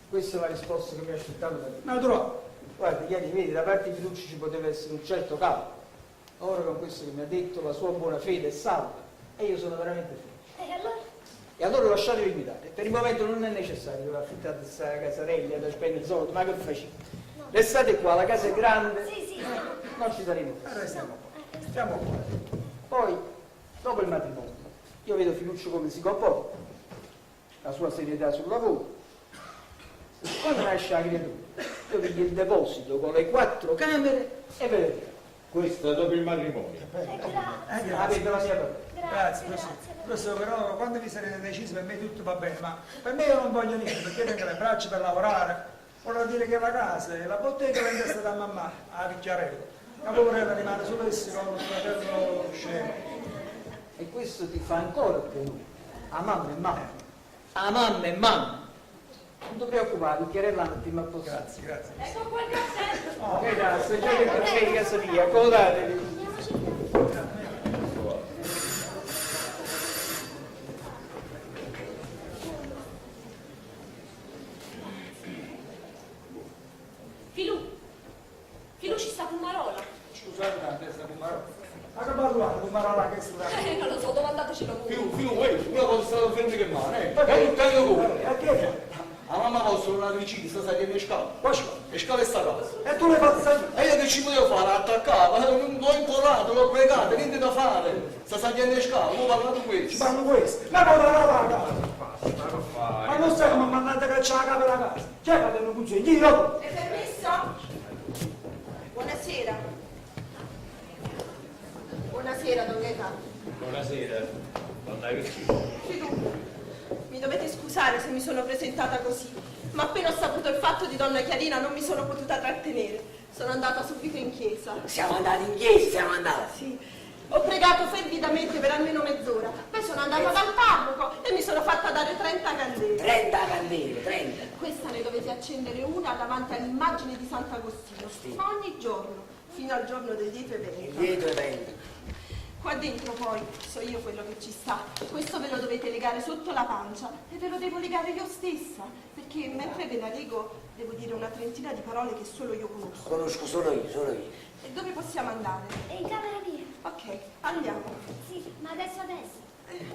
questa è la risposta che mi ha aspettato da te. Naturale. Guarda, ieri vedi, da parte di Fiducci ci poteva essere un certo calmo. Ora con questo che mi ha detto, la sua buona fede è salva e io sono veramente felice. E allora? E allora lasciatevi guidare. Per il momento non è necessario che affittate questa casarella da spendere soldi, ma che facete? Restate qua, la casa è grande, Sì. non ci saremo. Stiamo qua. Stiamo qua. Poi, dopo il matrimonio, io vedo Fiduccio come si comporta, la sua serietà sul lavoro. Quando nasce la creatura, io vedo il deposito con le 4 camere e vedete. Questo dopo il matrimonio. Grazie. Avete la mia parola. Grazie, professore. Professore, però quando vi sarete decisi per me tutto va bene, ma per me io non voglio niente, perché tengo le braccia per lavorare. Vorrà dire che la casa e la bottega l'ho intesa da mamma a Picchiarello. La poverella rimane solo essi con il fratello scemo. E questo ti fa ancora più a mamma e mamma. A mamma e mamma. Non ti preoccupare, Picchiarella non ti metto. Grazie, grazie. Ecco qua il caffè. Che grazie, già che caffè di casa mia, accomodatevi. Filù ci sta Pumarola. Scusate, testa Pumarola. Ma che parlare, Pumarola che sta? Non lo so, domandatecelo voi. Figlio, una cosa stata fermi che male, e non taglio come. E che? La mamma vostra non ha deciso, sta salendo le scale. Le scale sta casa. E tu le fai sempre? E io che ci potevo fare? Attaccava, l'ho implorato, l'ho pregato, niente da fare. Sta salendo le scale, ho parlato Ci questo. fanno questo. Ma come la casa? Ma non sai come mandate a cacciare la casa della casa? Chi è che ha un consiglio? È permesso? Buonasera. Buonasera, don Gaetano. Buonasera, donna Cristina. Filù, mi dovete scusare se mi sono presentata così, ma appena ho saputo il fatto di donna Chiarina non mi sono potuta trattenere. Sono andata subito in chiesa. Siamo andati in chiesa, siamo andati. Sì. Ho pregato fervidamente per almeno mezz'ora, poi sono andata dal parroco e mi sono fatta dare 30 candele. 30 candele, 30. Questa ne dovete accendere una davanti all'immagine di Sant'Agostino, Sì. ogni giorno, fino al giorno del lieto evento. Lieto evento. Qua dentro poi so io quello che ci sta. Questo ve lo dovete legare sotto la pancia e ve lo devo legare io stessa, perché mentre ve la lego devo dire una trentina di parole che solo io conosco. Conosco solo io, solo io. E dove possiamo andare? E in camera mia? Ok, andiamo. Sì, ma adesso.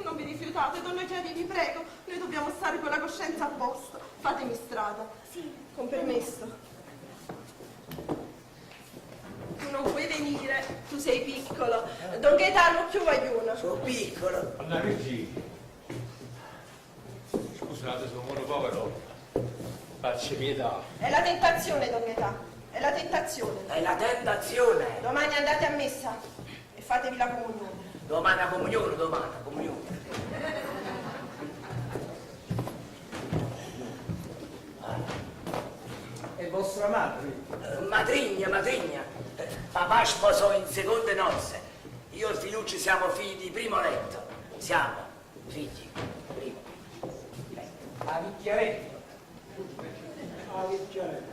Non vi rifiutate, donna Chiari, vi prego. Noi dobbiamo stare con la coscienza a posto. Fatemi strada. Sì. Con permesso. Tu non puoi venire, tu sei piccolo. Don Gaetano più guagliuno. Sono piccolo. Donna Cristina. Scusate, sono uno povero. Facci pietà. È la tentazione, don Gaetano. È la tentazione. È la tentazione. Domani andate a messa e fatevi la comunione. Domani a comunione, comunione. È vostra madre. Matrigna. Papà sposò in seconde nozze. Io e Filucci siamo figli di primo letto. Siamo figli. Primo. A Picchiarello. A Picchiarello.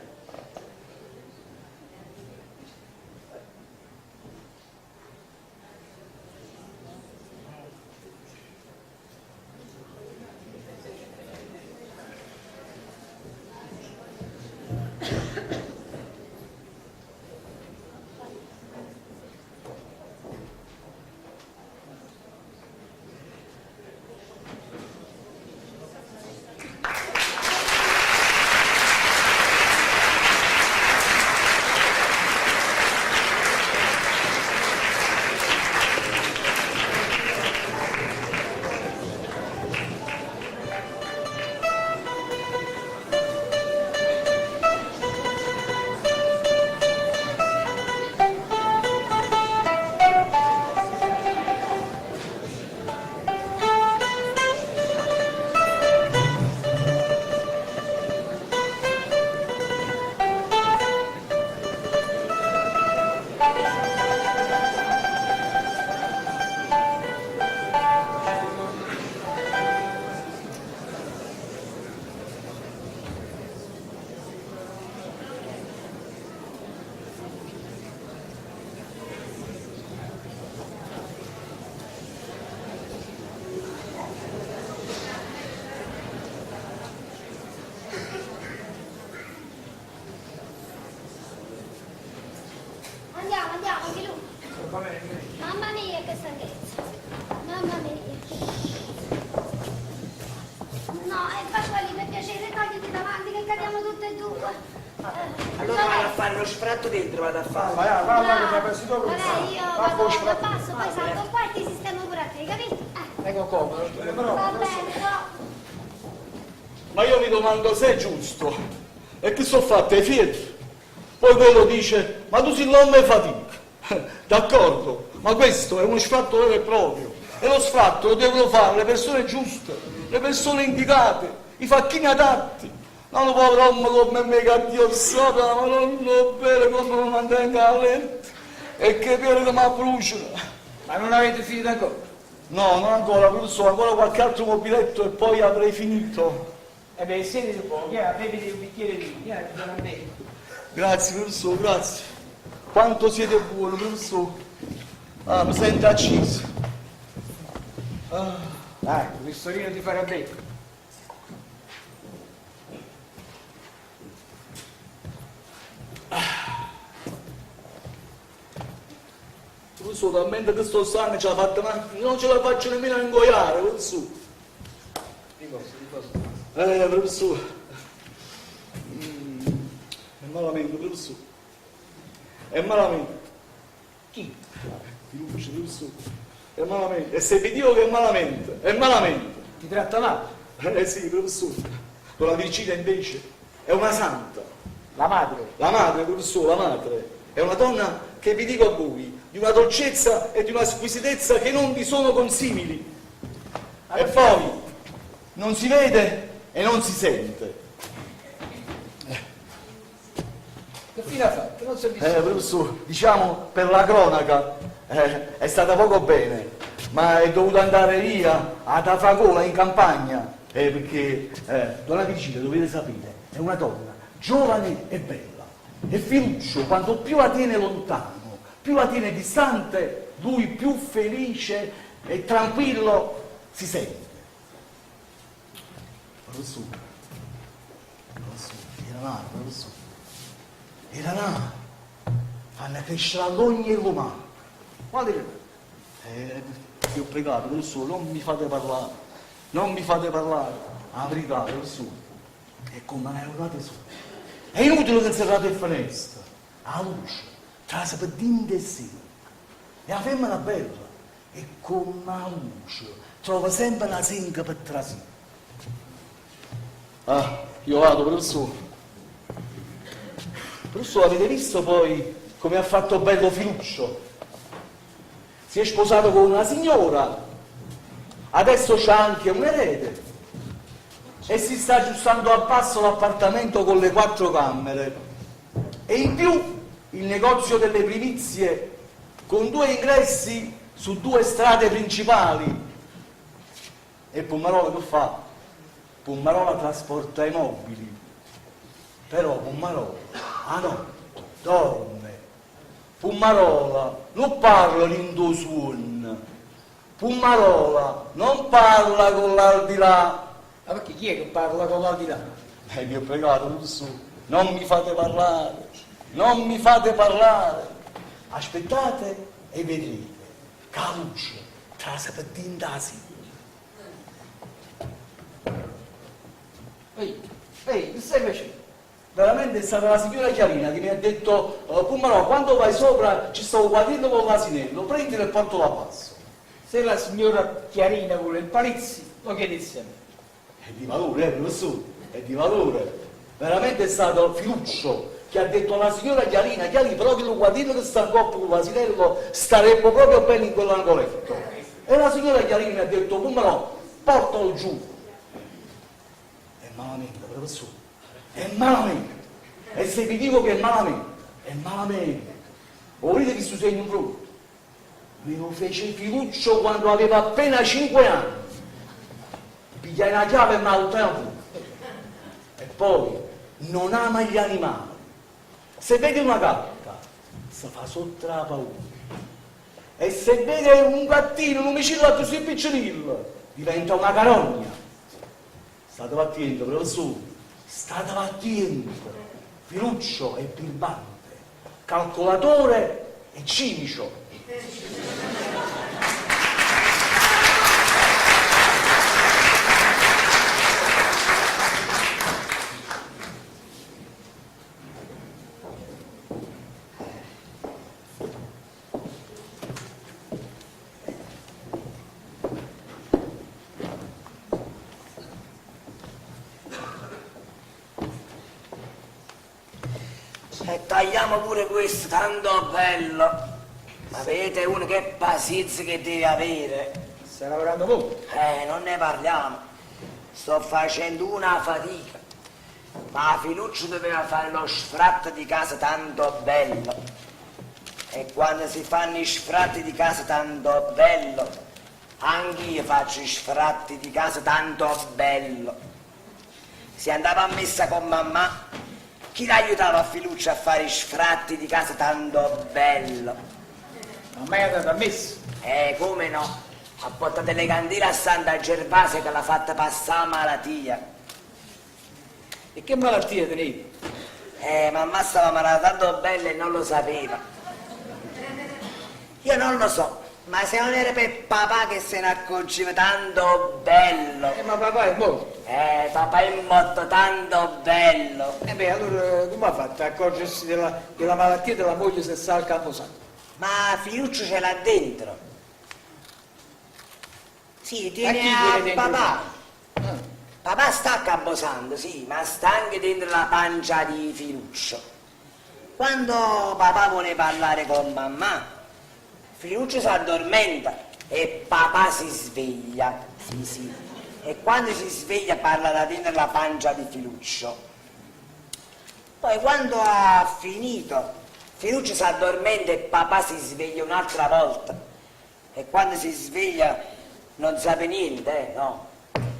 andiamo, anche lui. Mamma mia, che stanchezza. Mamma mia. No, Pasquale, per piacere, togliti davanti che cadiamo tutte e due. Allora vado a fare lo sfratto dentro, vado a fare. Vabbè, io vado da basso, poi salgo qua e ti sistemo pure a te, capito? Ecco comodo. Va bene, però. Ma io mi domando se è giusto. E che sono fatte le fietre? Poi quello dice, ma tu sei l'uomo e fatica. D'accordo, ma questo è uno sfratto vero e proprio. E lo sfratto lo devono fare le persone giuste, le persone indicate, i facchini adatti. Non un povero uomo come me che addiossato, ma non lo bene come lo mantenga a letto. E che piede che mi bruciano. Ma non avete finito ancora? No, non ancora, professore, ancora qualche altro mobiletto e poi avrei finito. E beh, siediti un po', bevi un bicchiere di vino, ti sono bene. Grazie, professore, grazie. Quanto siete buoni, professore. Ah, mi sento acceso. Dai, questo vino ti farà bene. Professore, talmente che sto stanco ce la fatta, ma non ce la faccio nemmeno a ingoiare, professore. Di cosa? Professore. È malamente, professore. È malamente. Chi? Fiducia, professore. È malamente. E se vi dico che è malamente, è malamente. Ti tratta male? Sì, professore. Donna Virginia invece è una santa. La madre? La madre, professore, la madre. È una donna che vi dico a voi, di una dolcezza e di una squisitezza che non vi sono consimili. E poi non si vede e non si sente. Che fine ha fatto? Non si è visto. Professore, diciamo per la cronaca è stata poco bene, ma è dovuta andare via ad Afragola in campagna, perché Donna Virginia, dovete sapere, è una donna giovane e bella. E Filuccio, quanto più la tiene lontano, più la tiene distante, lui più felice e tranquillo si sente. Professore, era nata, professore. Era nata. Fanno crescere all'ogni e l'umano. Quale? Vi ho pregato, professore, non mi fate parlare. Non mi fate parlare. La verità, professore, è come una neurata sola. È inutile che serrate il finestra. La luce, tra la sapedinta e sì. E la femmina bella, e con la luce, trova sempre una sinca per trasì. Io vado, professore. Professore, avete visto poi come ha fatto bello Filuccio? Si è sposato con una signora, adesso c'ha anche un erede e si sta aggiustando al passo l'appartamento con le 4 camere e in più il negozio delle primizie con 2 ingressi su 2 strade principali. E Pommarola che fa? Pommarola trasporta i mobili, però Pommarola a notte dorme. Pommarola non parla in tuo suono, Pommarola non parla con l'aldilà. Ma perché chi è che parla con l'aldilà? Vi ho pregato, professore, non mi fate parlare, non mi fate parlare. Aspettate e vedrete che la luce tra la sapettina da sì. Ehi, che stai facendo? Veramente è stata la signora Chiarina che mi ha detto Pommarola, quando vai sopra ci sto guardando con l'asinello, prendilo e portalo a basso. Se la signora Chiarina vuole il palizzi, lo chiedi insieme. È di valore, professore, è di valore. Veramente è stato Filuccio che ha detto alla signora Chiarina, però che lo guardino che sta in coppia con l'asinello starebbe proprio bene in quell'angoletto. E la signora Chiarina mi ha detto, Pommarola, portalo giù. È malamente, professore, è malamente. E se vi dico che è malamente, è malamente. Volete che si segni un brutto? Me lo fece Filuccio quando aveva appena 5 anni. Pigliai una chiave e me la buttava fuori. E poi non ama gli animali. Se vede una gatta, si fa sotto la paura. E se vede un gattino, un omicillato sui piccinillo, diventa una carogna. State attenti, professore, state attenti. Filuccio è birbante, calcolatore è cinico. E tagliamo pure questo, tanto bello. Ma vedete uno che pazienza che deve avere. Stai lavorando molto. Non ne parliamo. Sto facendo una fatica. Ma Filuccio doveva fare lo sfratto di casa tanto bello. E quando si fanno i sfratti di casa tanto bello, anch'io faccio i sfratti di casa tanto bello. Si andava a messa con mamma, chi l'aiutava a Filuccio a fare i sfratti di casa tanto bello? Mamma è andata a messa. Come no? Ha portato le candele a Santa Gervasia che l'ha fatta passare malattia. E che malattia tenevi? Mamma stava malata tanto bella e non lo sapeva. Io non lo so, ma se non era per papà che se ne accorgeva tanto bello. Ma papà è morto. Papà è morto tanto bello. Allora come ha fatto a accorgersi della malattia della moglie se sta al camposanto? Ma Filuccio ce l'ha dentro. Sì, tiene chi a tiene dentro? papà. Papà sta a Camposanto, sì, ma sta anche dentro la pancia di Filuccio. Quando papà vuole parlare con mamma, Filuccio si addormenta e papà si sveglia. Sì, sì. E quando si sveglia parla da dentro la pancia di Filuccio. Poi quando ha finito, Filuccio si addormenta e papà si sveglia un'altra volta. E quando si sveglia non sa niente, no?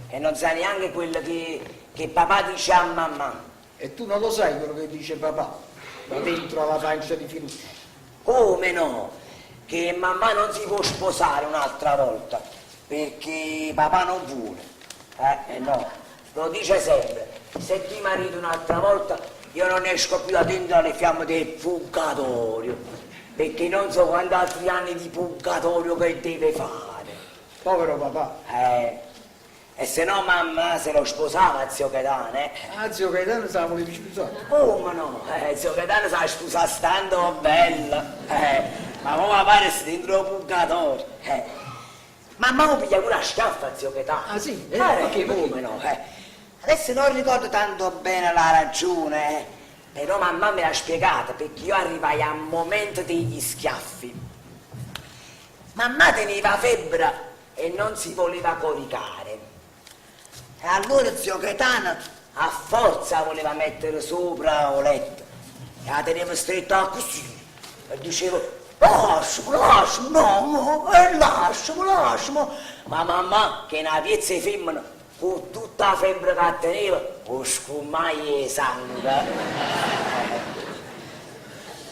E non sa neanche quello che papà dice a mamma. E tu non lo sai quello che dice papà, da dentro alla pancia di Filuccio? Come no? Che mamma non si può sposare un'altra volta, perché papà non vuole. No, lo dice sempre. Se ti marito un'altra volta, io non esco più da dentro alle fiamme del purgatorio, perché non so quanti altri anni di purgatorio che deve fare. Povero papà. E se no mamma se lo sposava zio Gaetano, Zio Gaetano se la volevi sposare. Come no? Zio Gaetano sa sposare stando bella. Ma come pare sta dentro il purgatorio. Mamma mi piglia pure a schiaffa zio Gaetano. Ah sì? Perché come no? Adesso non ricordo tanto bene la ragione, però mamma me l'ha spiegata, perché io arrivai al momento degli schiaffi. Mamma teneva febbre e non si voleva coricare. E allora zio Gaetano a forza voleva mettere sopra o letto. E la tenevo stretta così. E dicevo, lasciamo, no, lasciamo. Ma mamma, che una piezza di femmina, con tutta la febbre che teneva, o scumai sangue.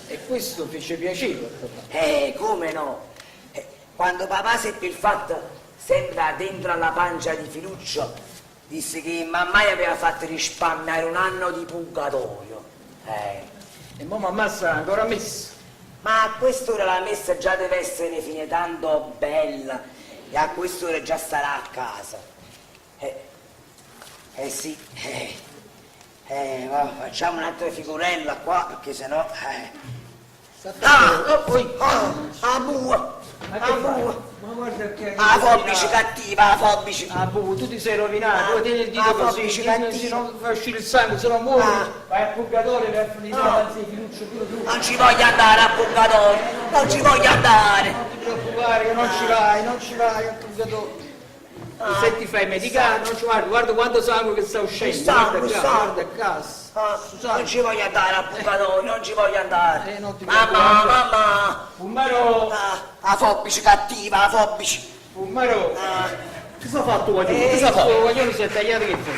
E questo fece piacere a papà. Come no? Quando papà seppe il fatto, sempre dentro alla pancia di Filuccio, disse che mamma gli aveva fatto risparmiare un anno di purgatorio. E mo mamma sta ancora a messa. Ma a quest'ora la messa già deve essere fine tanto bella e a quest'ora già starà a casa. Sì. Facciamo un'altra figurella qua, perché sennò... bua! Ma guarda che... Fobici cattiva, fobici. Tu ti sei rovinato, tu tieni il dito così, se non fa uscire il sangue, se non muori, vai al purgatorio per finire la panza di Filuccio, tu. Non ci voglio andare al purgatorio, non ci voglio andare. Non ti preoccupare che non ci vai al purgatorio. Se ti fai medicare, non ci vai, guarda quanto sangue che sta uscendo, guarda a casa. Non ci voglio andare al purgatorio, non ci voglio andare. Mamma! Fummaro! La fobici cattiva, la fobici. Fummaro! Cosa ha fatto Guaglione? Cosa ha fatto? Il Guaglione si è tagliato che fa?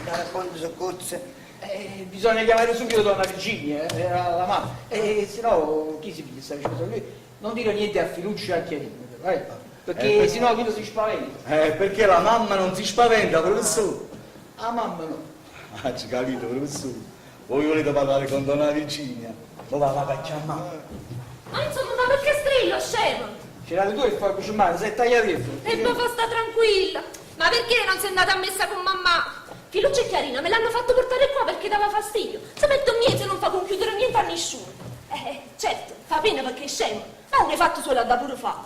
Dare conto soccorso. Bisogna chiamare subito donna Virginia, la mamma. Se no chi si piglia sta vicino? Non dire niente a Filuccio e a Chiarino, perché sennò quello si spaventa. Perché la mamma non si spaventa, professore? La mamma no. Ah, ci capito, professore. Voi volete parlare con Donna Virginia? Ma va a chiamare. Ma insomma, ma perché strillo, scemo? C'erate tu il forbice male, sei tagliato dietro. E papà sta tranquilla. Ma perché non sei andata a messa con mamma? Filuccia e Chiarina me l'hanno fatto portare qua perché dava fastidio. Se metto niente non fa compiutere niente a nessuno. Certo, fa pena perché è scemo, ma non è fatto solo da pure fa.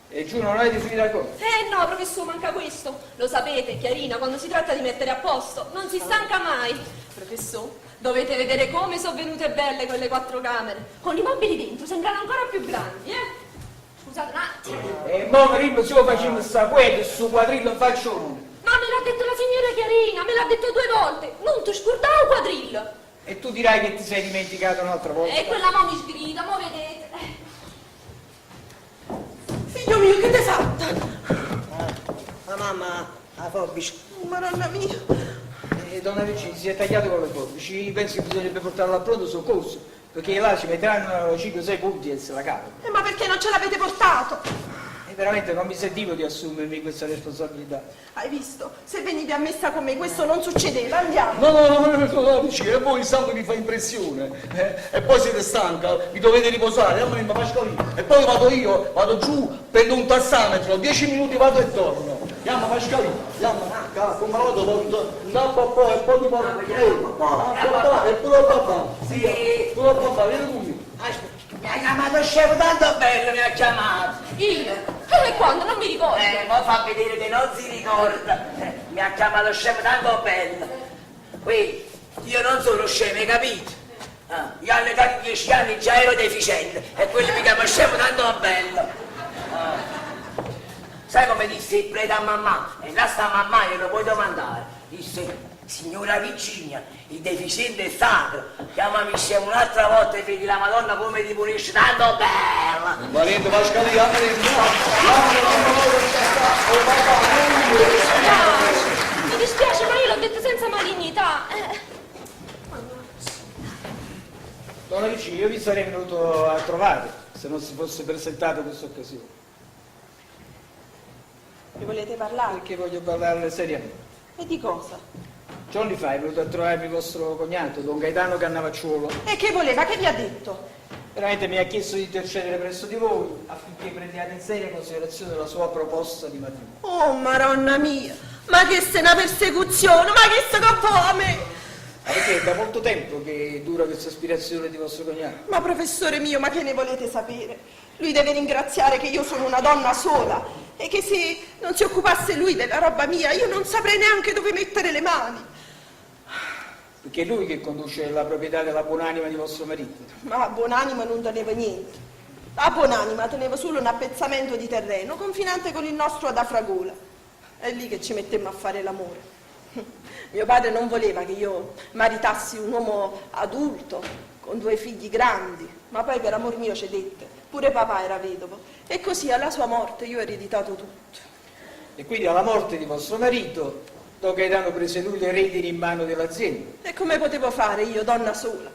E giù non avete finito la cosa? No, professore, manca questo. Lo sapete, Chiarina, quando si tratta di mettere a posto, non si stanca mai. Professore, dovete vedere come sono venute belle quelle 4 camere. Con i mobili dentro sembrano ancora più grandi, Scusate un attimo. E mo prima se lo facciamo sta quete, su quadrillo non faccio uno. Ma me l'ha detto la signora Chiarina, me l'ha detto 2 volte. Non ti scordavo il quadrillo. E tu dirai che ti sei dimenticato un'altra volta. E quella mo mi sgrida, mo vedete. Figlio mio, che ti hai fatta? La mamma, la forbice. Madonna mia. Donna Virginia si è tagliato con le forbici, penso che bisognerebbe portarlo al pronto soccorso, perché là ci metteranno 5-6 punti e se la cavano. Ma perché non ce l'avete portato? E veramente non mi sentivo di assumermi questa responsabilità. Hai visto? Se venivi a messa con me questo non succedeva, andiamo. No, e voi il sangue vi fa impressione. E poi siete stanca, vi dovete riposare, andiamo a Pasqualino. E poi vado io, vado giù, prendo un tassametro, 10 minuti vado e torno. Andiamo a Pasqualino, andiamo, come vado, un po' e poi ti porto. E pure il papà. Sì. Pure il papà, vieni con me. Mi ha chiamato scemo tanto bello, mi ha chiamato. Io? Come quando? Non mi ricordo. Ma fa vedere che non si ricorda. Mi ha chiamato scemo tanto bello. Qui, io non sono scemo, hai capito? Io all'età di 10 anni già ero deficiente e quello mi chiama scemo tanto bello. Sai come disse il prete a mamma? E là sta mamma, glielo puoi domandare. Disse, signora Virginia, il deficiente è sacro. Chiamami scemo un'altra volta e vedi la Madonna come ti punisce tanto bella. Marito Pasqualino, Mi dispiace, ma io l'ho detto senza malignità. Donna Virginia, io vi sarei venuto a trovare se non si fosse presentata questa occasione. Mi volete parlare? Perché voglio parlarle seriamente. E di cosa? Giorni fa è venuto a trovarmi vostro cognato, Don Gaetano Cannavacciuolo. E che voleva? Che vi ha detto? Veramente mi ha chiesto di intercedere presso di voi affinché prendiate in seria considerazione della sua proposta di matrimonio. Oh, Madonna mia! Ma che se una persecuzione! Ma che sta capo a me! Ma perché è da molto tempo che dura questa aspirazione di vostro cognato? Ma professore mio, ma che ne volete sapere? Lui deve ringraziare che io sono una donna sola e che se non si occupasse lui della roba mia io non saprei neanche dove mettere le mani. Perché è lui che conduce la proprietà della buonanima di vostro marito. Ma a buonanima non teneva niente. A buonanima teneva solo un appezzamento di terreno confinante con il nostro ad Afragola. È lì che ci mettemmo a fare l'amore. Mio padre non voleva che io maritassi un uomo adulto, con 2 figli grandi, ma poi per amor mio cedette. Pure papà era vedovo. E così alla sua morte io ho ereditato tutto. E quindi alla morte di vostro marito, Don Gaetano prese lui le redini in mano dell'azienda. E come potevo fare io, donna sola?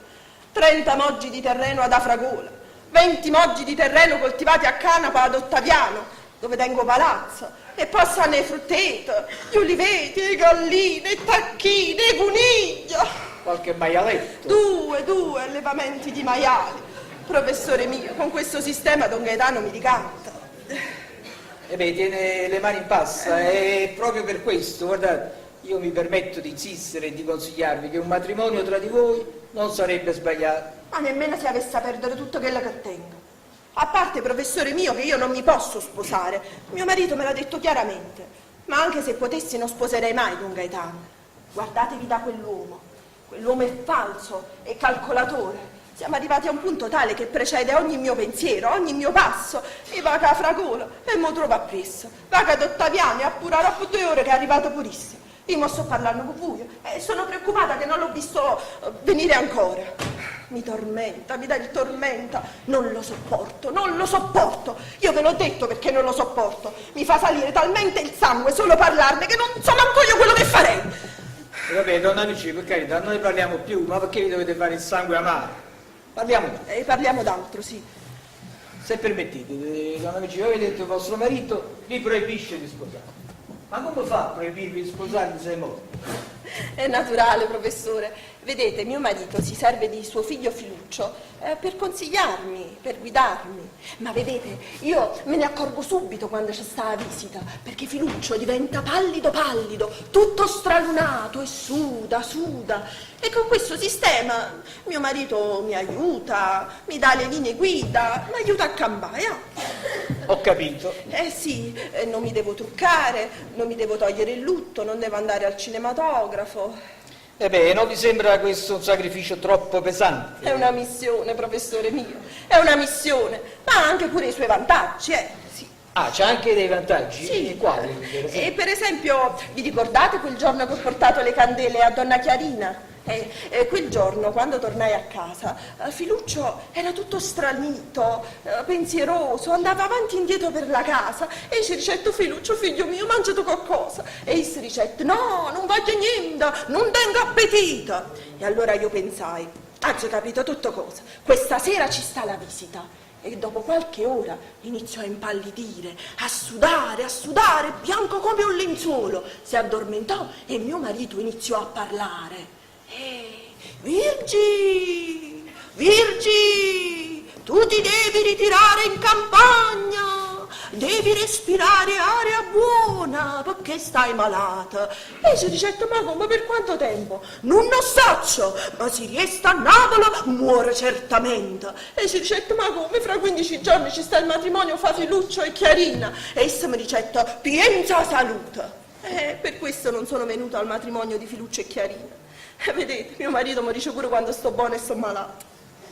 30 moggi di terreno ad Afragola, 20 moggi di terreno coltivati a Canapa ad Ottaviano, dove tengo palazzo, e poi stanno i frutteto, gli uliveti, le galline, i tacchini, i conigli. Qualche maialetto. 2 allevamenti di maiali. Professore mio, con questo sistema Don Gaetano mi ricanta. E beh, tiene le mani in pasta e proprio per questo, guardate, io mi permetto di insistere e di consigliarvi che un matrimonio tra di voi non sarebbe sbagliato. Ma nemmeno se avesse a perdere tutto quello che tengo. A parte, professore mio, che io non mi posso sposare. Mio marito me l'ha detto chiaramente. Ma anche se potessi non sposerei mai Don Gaetano. Guardatevi da quell'uomo. Quell'uomo è falso, è calcolatore. Siamo arrivati a un punto tale che precede ogni mio pensiero, ogni mio passo. E va a Fragola e mo trova appresso. Va ad Ottaviano e appura dopo 2 ore che è arrivato purissimo. Io mo sto parlando con voi e sono preoccupata che non l'ho visto venire ancora. Mi tormenta, mi dà il tormenta. Non lo sopporto, non lo sopporto. Io ve l'ho detto perché non lo sopporto. Mi fa salire talmente il sangue solo parlarne che non so manco io quello che farei. E vabbè, donna Lucia, per carità, non ne parliamo più, ma perché vi dovete fare il sangue amaro? Parliamo. Parliamo d'altro, sì. Se permettete, donna Lucia, avete detto che vostro marito vi proibisce di sposare. Ma come fa a proibirvi di sposarvi se è morto? È naturale, professore. Vedete, mio marito si serve di suo figlio Filuccio per consigliarmi, per guidarmi. Ma vedete, io me ne accorgo subito quando c'è sta la visita, perché Filuccio diventa pallido pallido, tutto stralunato e suda. E con questo sistema mio marito mi aiuta, mi dà le linee guida, mi aiuta a cambiare. Ho capito. Sì, non mi devo truccare, non mi devo togliere il lutto, non devo andare al cinematografo. Non vi sembra questo un sacrificio troppo pesante? È una missione, professore mio, è una missione, ma ha anche pure i suoi vantaggi, sì. Ah, c'ha anche dei vantaggi? Sì. E quali? Per esempio, vi ricordate quel giorno che ho portato le candele a donna Chiarina? Quel giorno, quando tornai a casa, Filuccio era tutto stranito, pensieroso, andava avanti e indietro per la casa e ci dicette: Filuccio, figlio mio, mangiato qualcosa. E io si dicette: no, non voglio niente, non tengo appetito. E allora io pensai: anzi, ho capito tutto cosa, questa sera ci sta la visita. E dopo qualche ora iniziò a impallidire, a sudare, bianco come un lenzuolo. Si addormentò e mio marito iniziò a parlare. Virgi, tu ti devi ritirare in campagna, devi respirare aria buona perché stai malata. E si dicette: ma come, per quanto tempo? Non lo so, ma si riesta a Napoli, muore certamente. E si dicette: ma come, fra 15 giorni ci sta il matrimonio fra Filuccio e Chiarina? E essa mi dicette: piensa salute. Per questo non sono venuta al matrimonio di Filuccio e Chiarina. Vedete, mio marito mi dice pure quando sto buona e sto malata.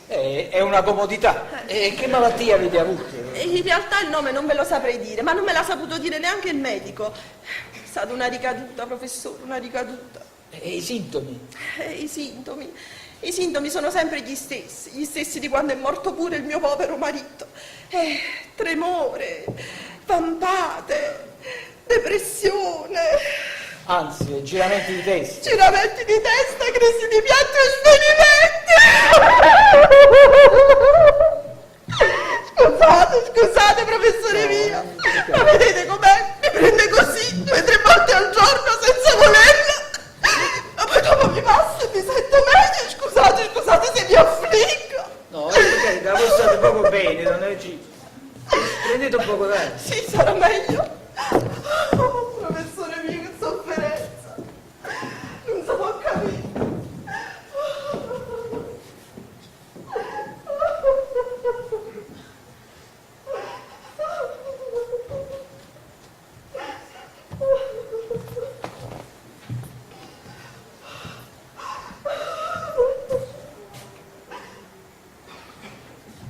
È una comodità. E che malattia avete avuto? In realtà il nome non ve lo saprei dire, ma non me l'ha saputo dire neanche il medico. È stata una ricaduta, professore, una ricaduta. E i sintomi? I sintomi sono sempre gli stessi di quando è morto pure il mio povero marito. Tremore, vampate, depressione. Anzi, giramenti di testa. Giramenti di testa, crisi di pianto e svenimenti. Scusate, professore mio. Ma vedete com'è? Mi prende così 2 o 3 volte al giorno senza volerlo. Ma poi dopo mi passa e mi sento meglio. Scusate se vi affliggo. No, la voi state proprio bene, non è ci. Prendete un poco d'aria. Sì, sarà meglio. Professore mio, che sofferenza. Non si può capire.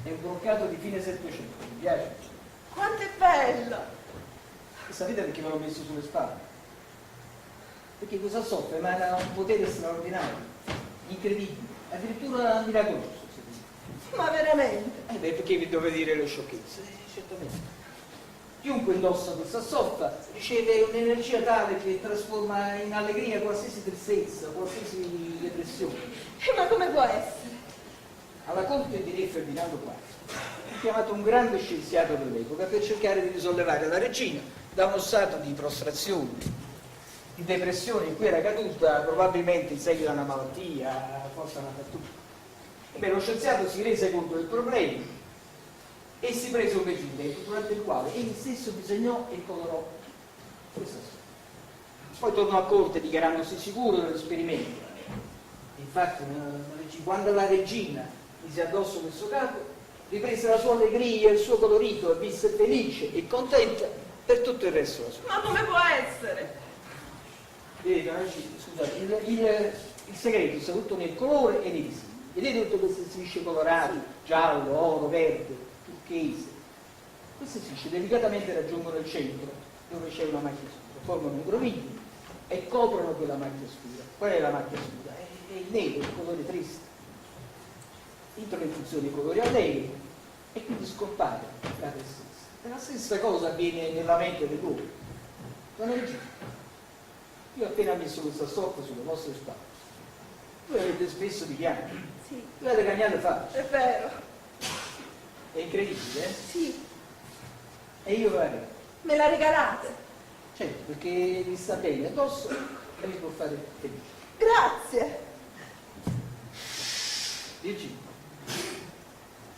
È un broccato di fine 700, mi piace? Quanto è bella! Sapete perché me l'ho messo sulle spalle? Perché questa soffa emana un potere straordinario, incredibile, addirittura miracoloso. Ma veramente? Perché vi devo dire le sciocchezze? Certamente. Chiunque indossa questa soffa riceve un'energia tale che trasforma in allegria qualsiasi tristezza, qualsiasi depressione. Ma come può essere? Alla corte di re Ferdinando IV ha chiamato un grande scienziato dell'epoca per cercare di risollevare la regina da uno stato di prostrazione, di depressione in cui era caduta, probabilmente in seguito a una malattia, forse a una fattura. Lo scienziato si rese conto del problema e si prese un precedente durante il quale egli stesso disegnò e colorò questa storia. Poi tornò a corte dichiarandosi sicuro dell'esperimento. Infatti, quando la regina mise addosso questo capo, riprese la sua allegria, il suo colorito e visse felice e contenta per tutto il resto della sua vita. Ma come può essere? Vedete, scusate, il segreto sta tutto nel colore e nei disegni. Vedete tutte queste strisce colorate, giallo, oro, verde, turchese. Queste strisce delicatamente raggiungono il centro, dove c'è una macchia scura, formano un groviglio e coprono quella macchia scura. Qual è la macchia scura? È il nero, il colore triste. Entrano in funzione i colori allegri e quindi scompare la tristezza. E la stessa cosa avviene nella mente dell'uomo. Non è giusto. Io ho appena messo questa stoffa sulle vostre spalle. Voi avete spesso di pianti. Sì. Voi avete cagnate fatte. È vero. È incredibile, eh? Sì. E io guarda. Me la regalate? Certo, perché gli sta bene addosso e mi può fare felice. Grazie. Virginia,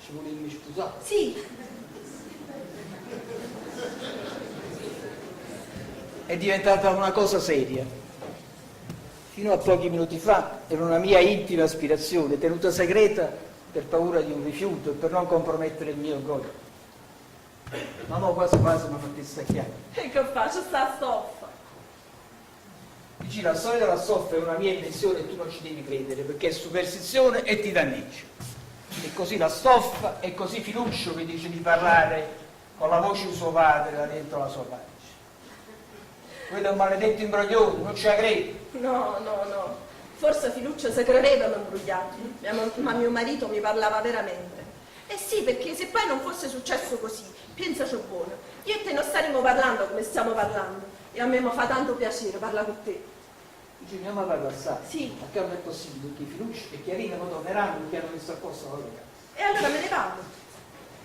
ci volevi scusare? Sì. È diventata una cosa seria. Fino a pochi minuti fa era una mia intima aspirazione, tenuta segreta per paura di un rifiuto e per non compromettere il mio orgoglio. Ma mo quasi quasi mi ha fatto stacchiare. E che faccio sta stoffa? Dici, la storia della stoffa è una mia invenzione e tu non ci devi credere perché è superstizione e ti danneggia. E così la stoffa e così Filuccio mi dice di parlare con la voce di suo padre da dentro la sua pancia. Quello è un maledetto imbroglione, non ci la credi. No. Forse Filuccio si credevano imbrogliati, ma mio marito mi parlava veramente. Eh sì, perché se poi non fosse successo così, pensaci buono, io e te non staremo parlando come stiamo parlando. E a me mi fa tanto piacere parlare con te. Dici, mia mamma parla assai. Sì. Ma che non è possibile, perché Filuccio e Chiarina non torneranno perché hanno messo a posto la loro casa. E allora me ne vado.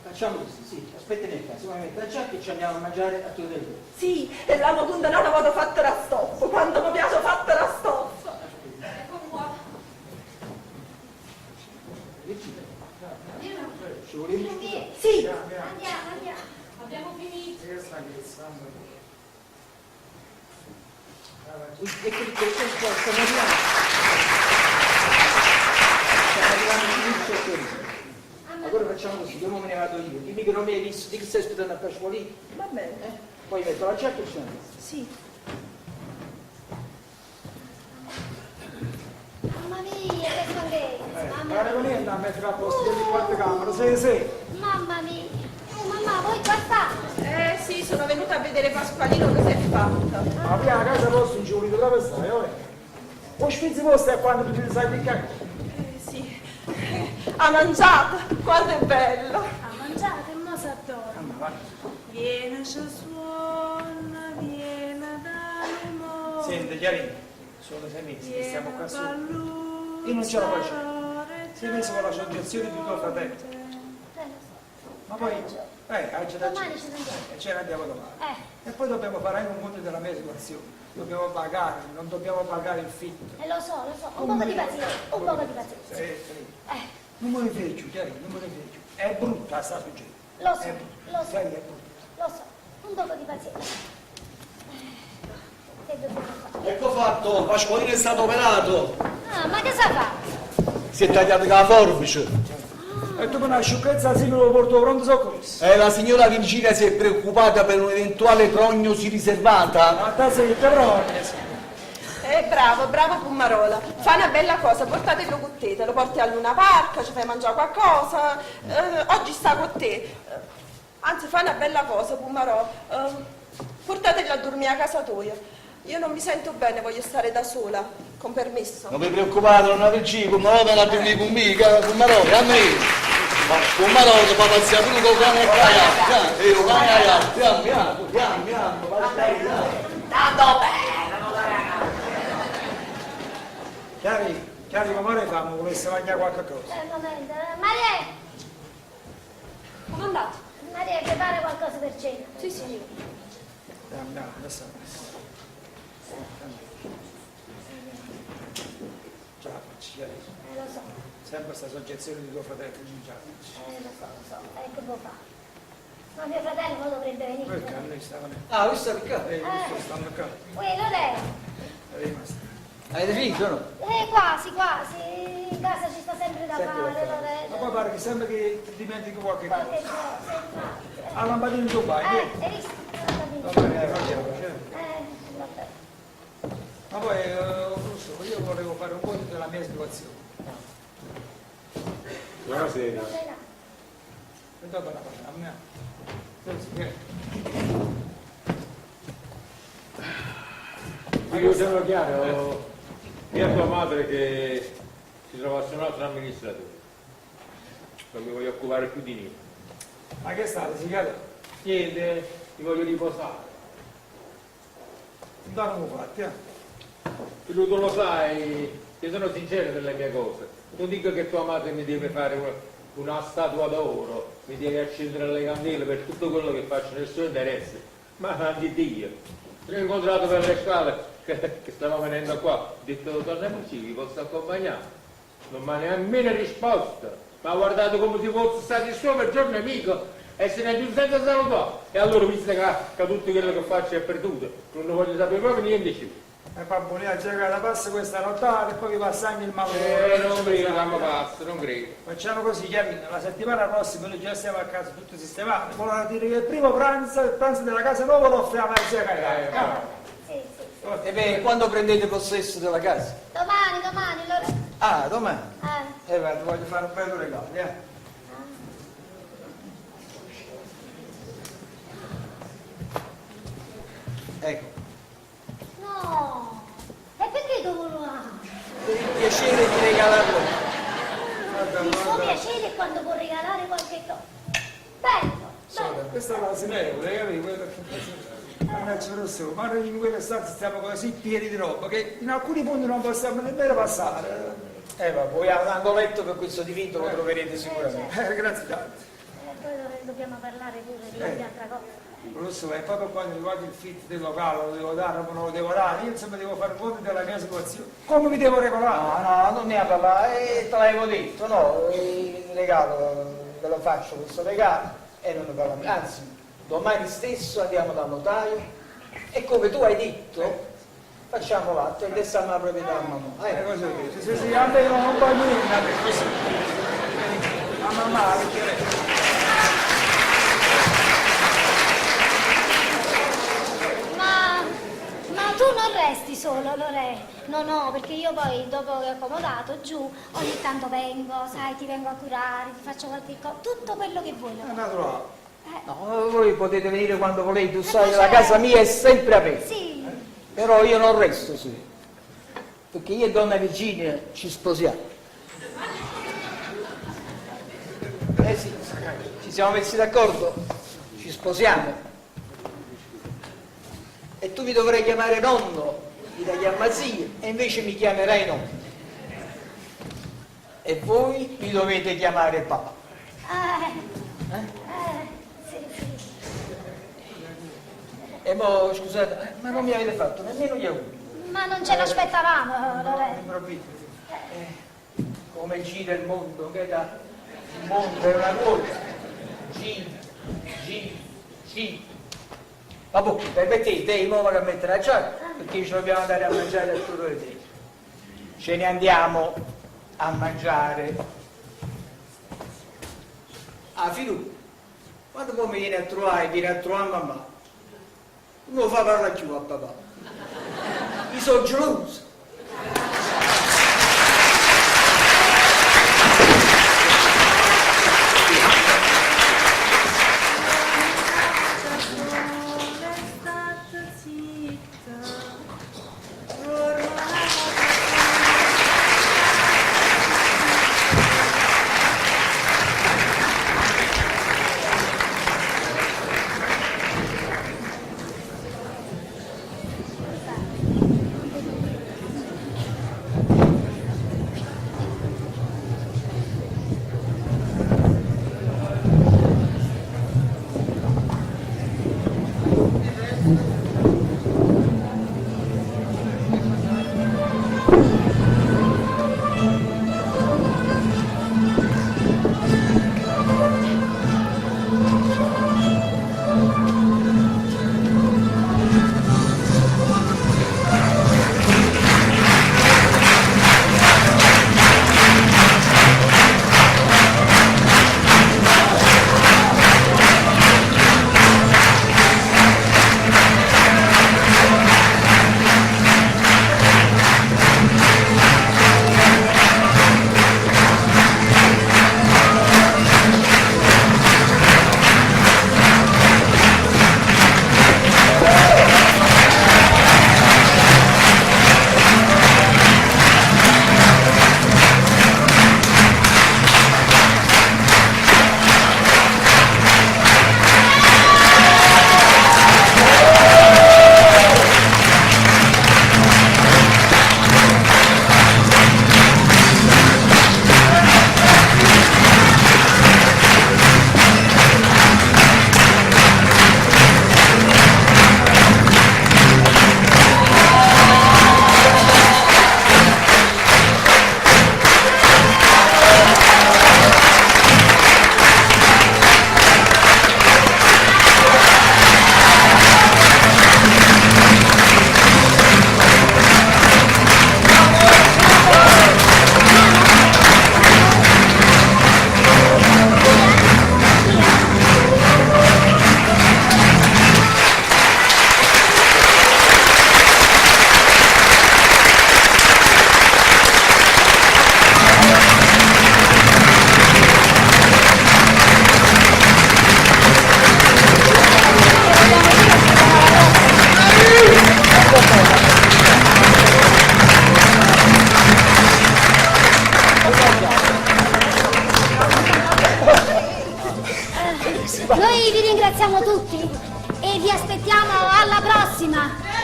Facciamo così, sì, aspetti nel caso, ma metto la giacca e ci andiamo a mangiare a tutte le due. Sì, e l'hanno condannata quando ho fatto la stoffa, quando mi piace fatta la stoffa. Ecco qua. Virginia, ci volevi scusare? Sì. Andiamo. Abbiamo finito. Ecco il concetto, stiamo arrivando. Stiamo arrivando Filuccio e Chiarina. Allora facciamo così, dopo me ne vado io. Dimmi che non mi hai visto, di che stai aspettando a Pasqualino. Va bene. Poi metto la giacca e ci andiamo. Sì. Mamma mia, che stanchezza. La regolamenta a mettere a posto di quante camere, sì. Mamma mia. Mamma, voi qua state? Sì, sono venuta a vedere Pasqualino che si è fatta. Ma prima a casa vostra in giorni dove stai, ora? O spizzi vostri è quando tu ti sai piccare? Sì. Ha mangiato, quanto è bello. Ha mangiato e mo s'addorma. Viene ci suona, viene dall'umore. Senti, Chiarina, sono 6 mesi che stiamo qua sopra. Io non ce la faccio. 6 mesi con la soggezione di tuo fratello. Ma poi, hai già da Domani ci andiamo. e ce ne andiamo domani. E poi dobbiamo fare anche un conto della mia situazione. Dobbiamo pagare, non dobbiamo pagare il fitto. Lo so. Un po' di pazienza, un po' di pazienza. Sì. Non me ne fai giù, Chiarina, non me ne fai giù. È brutta sta suggestione. Lo so, È brutta. lo so. Sai che è brutta. Lo so, un po' di pazienza. Che dobbiamo fare? Ecco fatto, Pasqualino è stato operato. Ah, ma che sa fa? Si è tagliato con la forbice. E tu con una sciocchezza sì me lo porto pronto soccorso. La signora Virginia si è preoccupata per un'eventuale prognosi riservata. Ma te sei terrore. Bravo Pummarola. Fa una bella cosa, portatelo con te, te lo porti a Luna Park, ci fai mangiare qualcosa. Oggi sta con te. Anzi, fa una bella cosa, Pummarola. Portatelo a dormire a casa tua. Io non mi sento bene, voglio stare da sola, con permesso. Non vi preoccupate, non avete come non la dormire con me, con Marò, a me. Ma con Marò fa passare pure con cane e caia. Con cane e caia, piano, Tanto bene, non la ragazza. Chiari, come vorremmo, volesse mangiare qualche cosa. Un momento. Maria! Come è andato? Maria, prepara qualcosa per cena. Sì, sì. Andiamo, adesso. Ce la faccio, Chiari. Lo so, Sempre questa soggezione di tuo fratello, non ce la faccio. lo so. Che può fare? Ma mio fratello non dovrebbe venire. Perché a noi stava Ah, questo è qua. questo stanno qua. Quello lei. È rimasto. Avete finito, no? Quasi. In casa ci sta sempre da Sempre da fare, fare. Lorenzo. Ma poi pare che sembra che ti dimentichi qualche cosa. Qualche cosa, infatti. Ha lampadino in tuo bagno. Hai visto? Vabbè, facciamo. Vabbè. Ma poi, Russo, io volevo fare un po' della mia situazione. Buonasera. E dopo la facciamo, a me. Ma io sono chiaro, mia tua madre che si trovasse un altro amministratore. Non mi voglio occupare più di niente. Ma che state, signore? Niente, mi voglio riposare. Non l'hanno fatti, Tu lo sai, che sono sincero nelle mie cose. Non dico che tua madre mi deve fare una statua d'oro, mi deve accendere le candele per tutto quello che faccio nel suo interesse, ma anche Dio. L'ho incontrato per le scale che stava venendo qua. Ho detto, torniamoci, vi posso accompagnare. Non mi ha nemmeno risposto. Ma ha guardato come se fosse stato il suo peggior nemico e se ne è giù senza salutare. E allora, visto che tutto quello che faccio è perduto, non ne voglio sapere proprio niente più. E babbo, lì a cercare la passa questa nottata e poi vi passa anche il malore. Non credo, mamma passa, non credo. Facciamo così, Chiarino, la settimana prossima noi già stiamo a casa tutto sistemato. Vuole dire che il primo pranzo, il pranzo della casa nuova lo offriamo a zia Gaetana. Sì, sì. E beh, quando prendete possesso della casa? Domani, allora. Ah, domani. Ti voglio fare un bello regalo, Ecco, No, e perché dovevo per il piacere di regalarlo. Il suo piacere è quando può regalare qualche cosa. Bello. Questa è l'asinevole, capito? Quello che mannaggia rosso, ma noi in quella stanza stiamo così pieni di roba che in alcuni punti non possiamo nemmeno passare. Ma poi ha un angoletto per questo dipinto lo troverete sicuramente. Grazie tanto. Poi dobbiamo parlare pure di qualche altra cosa. Rosso, è proprio quando riguarda il fit del locale, lo devo dare o non lo devo dare, io insomma devo fare conto della mia situazione. Come mi devo regolare? No, non ne ha parlato, te l'avevo detto, no, il regalo, ve lo faccio questo regalo e non ne parliamo. Anzi, domani stesso andiamo dal notaio e come tu hai detto, facciamo l'atto e dessiamo la proprietà a mamma. Cosa dici? Sì, a me non va niente, così. A mamma, perché... Ma tu non resti solo, Lore? No, perché io poi, dopo che ho accomodato giù, ogni tanto vengo, sai, ti vengo a curare, ti faccio qualche cosa, tutto quello che vuoi. È naturale. No, voi potete venire quando volete, tu sai, la casa mia è sempre aperta. Sì. Però io non resto su, perché io e donna Virginia ci sposiamo. Sì, ci siamo messi d'accordo, ci sposiamo. E tu mi dovrai chiamare nonno, io la chiamo zia, e invece mi chiamerai nonno. E voi mi dovete chiamare papà. Sì. E mo, scusate, ma non mi avete fatto nemmeno gli auguri. Ma non ce l'aspettavamo, Lore. Come gira il mondo, che da il mondo è una ruota. Gira. Vabbè, permettete, mo vado a mettere la giacca, perché ci dobbiamo andare a mangiare al turno di te. Ce ne andiamo a mangiare. Ah, Filù, quando poi mi viene a trovare mamma, non lo fa parlare più a papà. Mi sono geloso.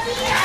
via!